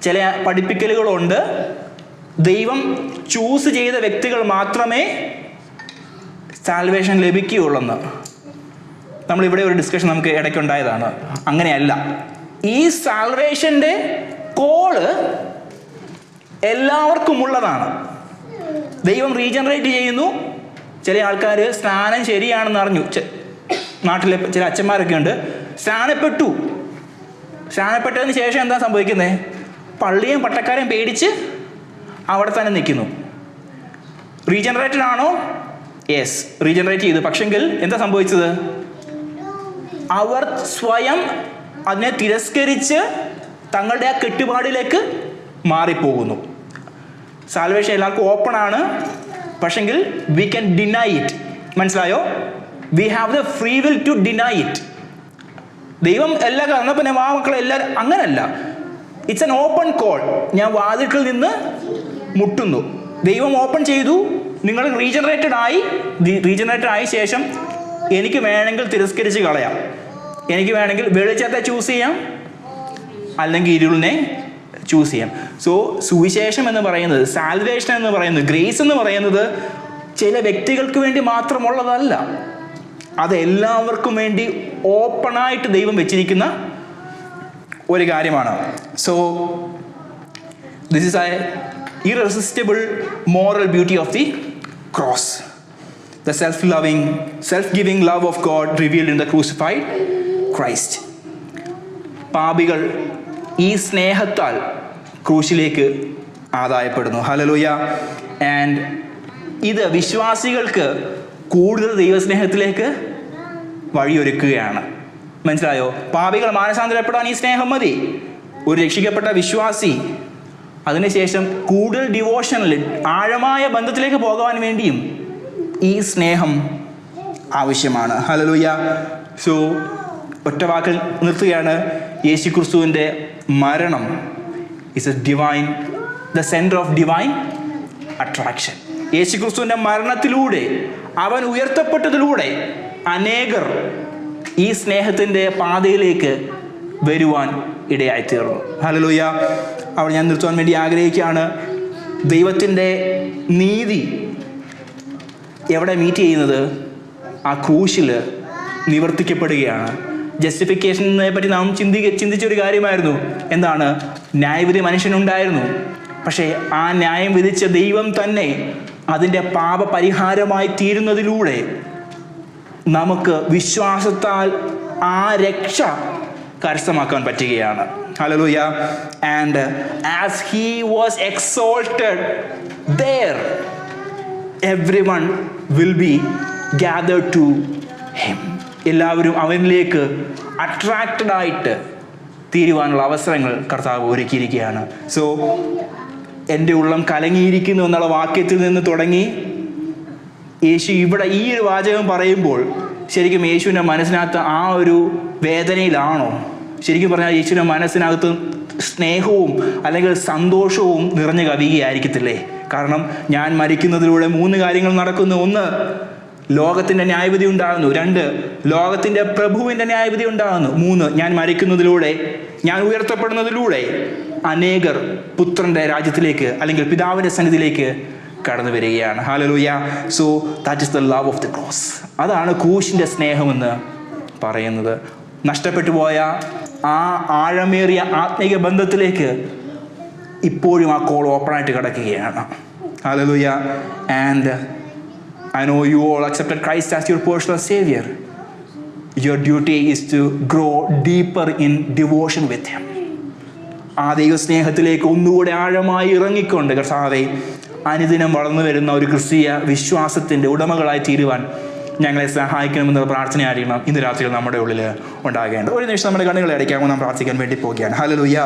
Speaker 1: ചില പഠിപ്പിക്കലുകളുണ്ട്. ദൈവം ചൂസ് ചെയ്ത വ്യക്തികൾ മാത്രമേ സാൽവേഷൻ ലഭിക്കുകയുള്ളെന്ന്. നമ്മളിവിടെ ഒരു ഡിസ്കഷൻ നമുക്ക് ഇടയ്ക്കുണ്ടായതാണ്. അങ്ങനെയല്ല. ഈ സാൽവേഷൻ്റെ കോള് എല്ലാവർക്കുമുള്ളതാണ്. ദൈവം റീജനറേറ്റ് ചെയ്യുന്നു. ചില ആൾക്കാർ സ്നാനം ശരിയാണെന്ന് അറിഞ്ഞു. നാട്ടിലെ ചില അച്ഛന്മാരൊക്കെ ഉണ്ട്, സ്നാനപ്പെട്ടതിന് ശേഷം എന്താ സംഭവിക്കുന്നത്? പള്ളിയും പട്ടക്കാരെയും പേടിച്ച് അവിടെ തന്നെ നിൽക്കുന്നു. റീജനറേറ്റഡ് ആണോ? യെസ്, റീജനറേറ്റ് ചെയ്തു. പക്ഷെങ്കിൽ എന്താ സംഭവിച്ചത്? അവർ സ്വയം അതിനെ തിരസ്കരിച്ച് തങ്ങളുടെ ആ കെട്ടുപാടിലേക്ക് മാറിപ്പോകുന്നു. സാൽവേഷൻ എല്ലാവർക്കും ഓപ്പൺ ആണ്, പക്ഷെങ്കിൽ വി ക്യാൻ ഡിനൈ ഇറ്റ്. മനസ്സിലായോ? We have the free will to deny it. ദൈവം എല്ലാ കാരണം പിന്നെ മക്കളെ എല്ലാവരും അങ്ങനല്ല. It's an open call. ഞാൻ വാതിൽക്കൽ നിന്ന് മുട്ടുന്നു. ദൈവം ഓപ്പൺ ചെയ്തു. നിങ്ങൾ റീജനറേറ്റഡ് ആയി ശേഷം എനിക്ക് വേണമെങ്കിൽ തിരസ്കരിച്ച് കളയാം. എനിക്ക് വേണമെങ്കിൽ വെളിച്ചത്തെ ചൂസ് ചെയ്യാം, അല്ലെങ്കിൽ ഇരുളിനെ ചൂസ് ചെയ്യാം. സോ സുവിശേഷം എന്ന് പറയുന്നത്, സാൽവേഷൻ എന്ന് പറയുന്നത്, ഗ്രേസ് എന്ന് പറയുന്നത് ചില വ്യക്തികൾക്ക് വേണ്ടി മാത്രമുള്ളതല്ല. അത് എല്ലാവർക്കും വേണ്ടി ഓപ്പണായിട്ട് ദൈവം വെച്ചിരിക്കുന്ന ഒരു കാര്യമാണ്. So this is A irresistible moral beauty of the cross, the self-giving love of God revealed in the crucified Christ. പാപികൾ ഈ സ്നേഹത്താൽ ക്രൂശിലേക്ക് ആദായപ്പെടുന്നു. ഹല്ലേലൂയ. ആൻഡ് ഇത് വിശ്വാസികൾക്ക് കൂടുതൽ ദൈവസ്നേഹത്തിലേക്ക് വഴിയൊരുക്കുകയാണ്. മനസ്സിലായോ? പാപികൾ മാനസാന്തരപ്പെടാൻ ഈ സ്നേഹം മതി. ഒരു രക്ഷിക്കപ്പെട്ട വിശ്വാസി അതിനുശേഷം കൂടുതൽ ഡിവോഷനിൽ ആഴമായ ബന്ധത്തിലേക്ക് പോകാൻ വേണ്ടിയും ഈ സ്നേഹം ആവശ്യമാണ്. ഹല്ലേലൂയ. സോ ഒറ്റ വാക്കിൽ നിർത്തുകയാണ്. യേശുക്രിസ്തുവിൻ്റെ മരണം is A divine, the centre of divine attraction. യേശുക്രിസ്തുവിൻ്റെ മരണത്തിലൂടെ, അവൻ ഉയർത്തപ്പെട്ടതിലൂടെ അനേകർ ഈ സ്നേഹത്തിൻ്റെ പാതയിലേക്ക് വരുവാൻ ഇടയായിത്തീർന്നു. ഹല്ലേലൂയ. അവിടെ ഞാൻ നിർത്തുവാൻ വേണ്ടി ആഗ്രഹിക്കുകയാണ്. ദൈവത്തിൻ്റെ നീതി എവിടെ മീറ്റ് ചെയ്യുന്നത്? ആ ക്രൂശിൽ നിവർത്തിക്കപ്പെടുകയാണ്. ജസ്റ്റിഫിക്കേഷനെ പറ്റി നാം ചിന്തിച്ചൊരു കാര്യമായിരുന്നു. എന്താണ്? ന്യായവിധി മനുഷ്യനുണ്ടായിരുന്നു, പക്ഷേ ആ ന്യായം വിധിച്ച ദൈവം തന്നെ അതിൻ്റെ പാപപരിഹാരമായി തീരുന്നതിലൂടെ നമുക്ക് വിശ്വാസത്താൽ ആ രക്ഷ കരസ്ഥമാക്കാൻ പറ്റുകയാണ്. Hallelujah. And as he was exalted there, everyone will be gathered to him. എല്ലാവരും അവനിലേക്ക് അട്രാക്റ്റഡ് ആയിട്ട് തീരുവാനുള്ള അവസരങ്ങൾ കർത്താവ് ഒരുക്കിയിരിക്കുകയാണ്. സോ എൻ്റെ ഉള്ളം കലങ്ങിയിരിക്കുന്നു എന്നുള്ള വാക്യത്തിൽ നിന്ന് തുടങ്ങി യേശു ഇവിടെ ഈ ഒരു വാചകം പറയുമ്പോൾ ശരിക്കും യേശുവിൻ്റെ മനസ്സിനകത്ത് ആ ഒരു വേദനയിലാണോ? ശരിക്കും പറഞ്ഞാൽ യേശുവിൻ്റെ മനസ്സിനകത്ത് സ്നേഹവും അല്ലെങ്കിൽ സന്തോഷവും നിറഞ്ഞു കവിയുകയായിരിക്കത്തില്ലേ? കാരണം ഞാൻ മരിക്കുന്നതിലൂടെ 3 കാര്യങ്ങൾ നടക്കുന്നു. 1, ലോകത്തിൻ്റെ ന്യായവിധി ഉണ്ടാകുന്നു. 2, ലോകത്തിൻ്റെ പ്രഭുവിൻ്റെ ന്യായവിധി ഉണ്ടാകുന്നു. 3, ഞാൻ മരിക്കുന്നതിലൂടെ, ഞാൻ ഉയർത്തപ്പെടുന്നതിലൂടെ അനേകർ പുത്രൻ്റെ രാജ്യത്തിലേക്ക് അല്ലെങ്കിൽ പിതാവിൻ്റെ സന്നിധിയിലേക്ക് കടന്നു വരികയാണ്. Hallelujah. So that is the love of the cross. അതാണ് ക്രൂശിൻ്റെ സ്നേഹമെന്ന് പറയുന്നത്. നഷ്ടപ്പെട്ടു പോയ ആ ആഴമേറിയ ആത്മീയ ബന്ധത്തിലേക്ക് ഇപ്പോഴും ആ കോൾ ഓപ്പണായിട്ട് കിടക്കുകയാണ്. Hallelujah. And I know you all accepted Christ as your personal savior. Your duty is to grow deeper in devotion with him. ആ ദൈവസ്നേഹത്തിലേക്ക് ഒന്നുകൂടെ ആഴമായി ഇറങ്ങിക്കൊണ്ട് കർത്താവേ, അനുദിനം വളർന്നു വരുന്ന ഒരു ക്രിസ്തീയ വിശ്വാസത്തിൻ്റെ ഉടമകളായി തീരുവാൻ ഞങ്ങളെ സഹായിക്കണമെന്നുള്ള പ്രാർത്ഥനയായിരിക്കണം ഇന്ന് രാത്രിയിൽ നമ്മുടെ ഉള്ളിൽ ഉണ്ടാകേണ്ടത്. ഒരു നിമിഷം നമ്മുടെ കണ്ണുകളെ അടയ്ക്കാമോ? നാം പ്രാർത്ഥിക്കാൻ വേണ്ടി പോവുകയാണ്. ഹല്ലേലൂയ.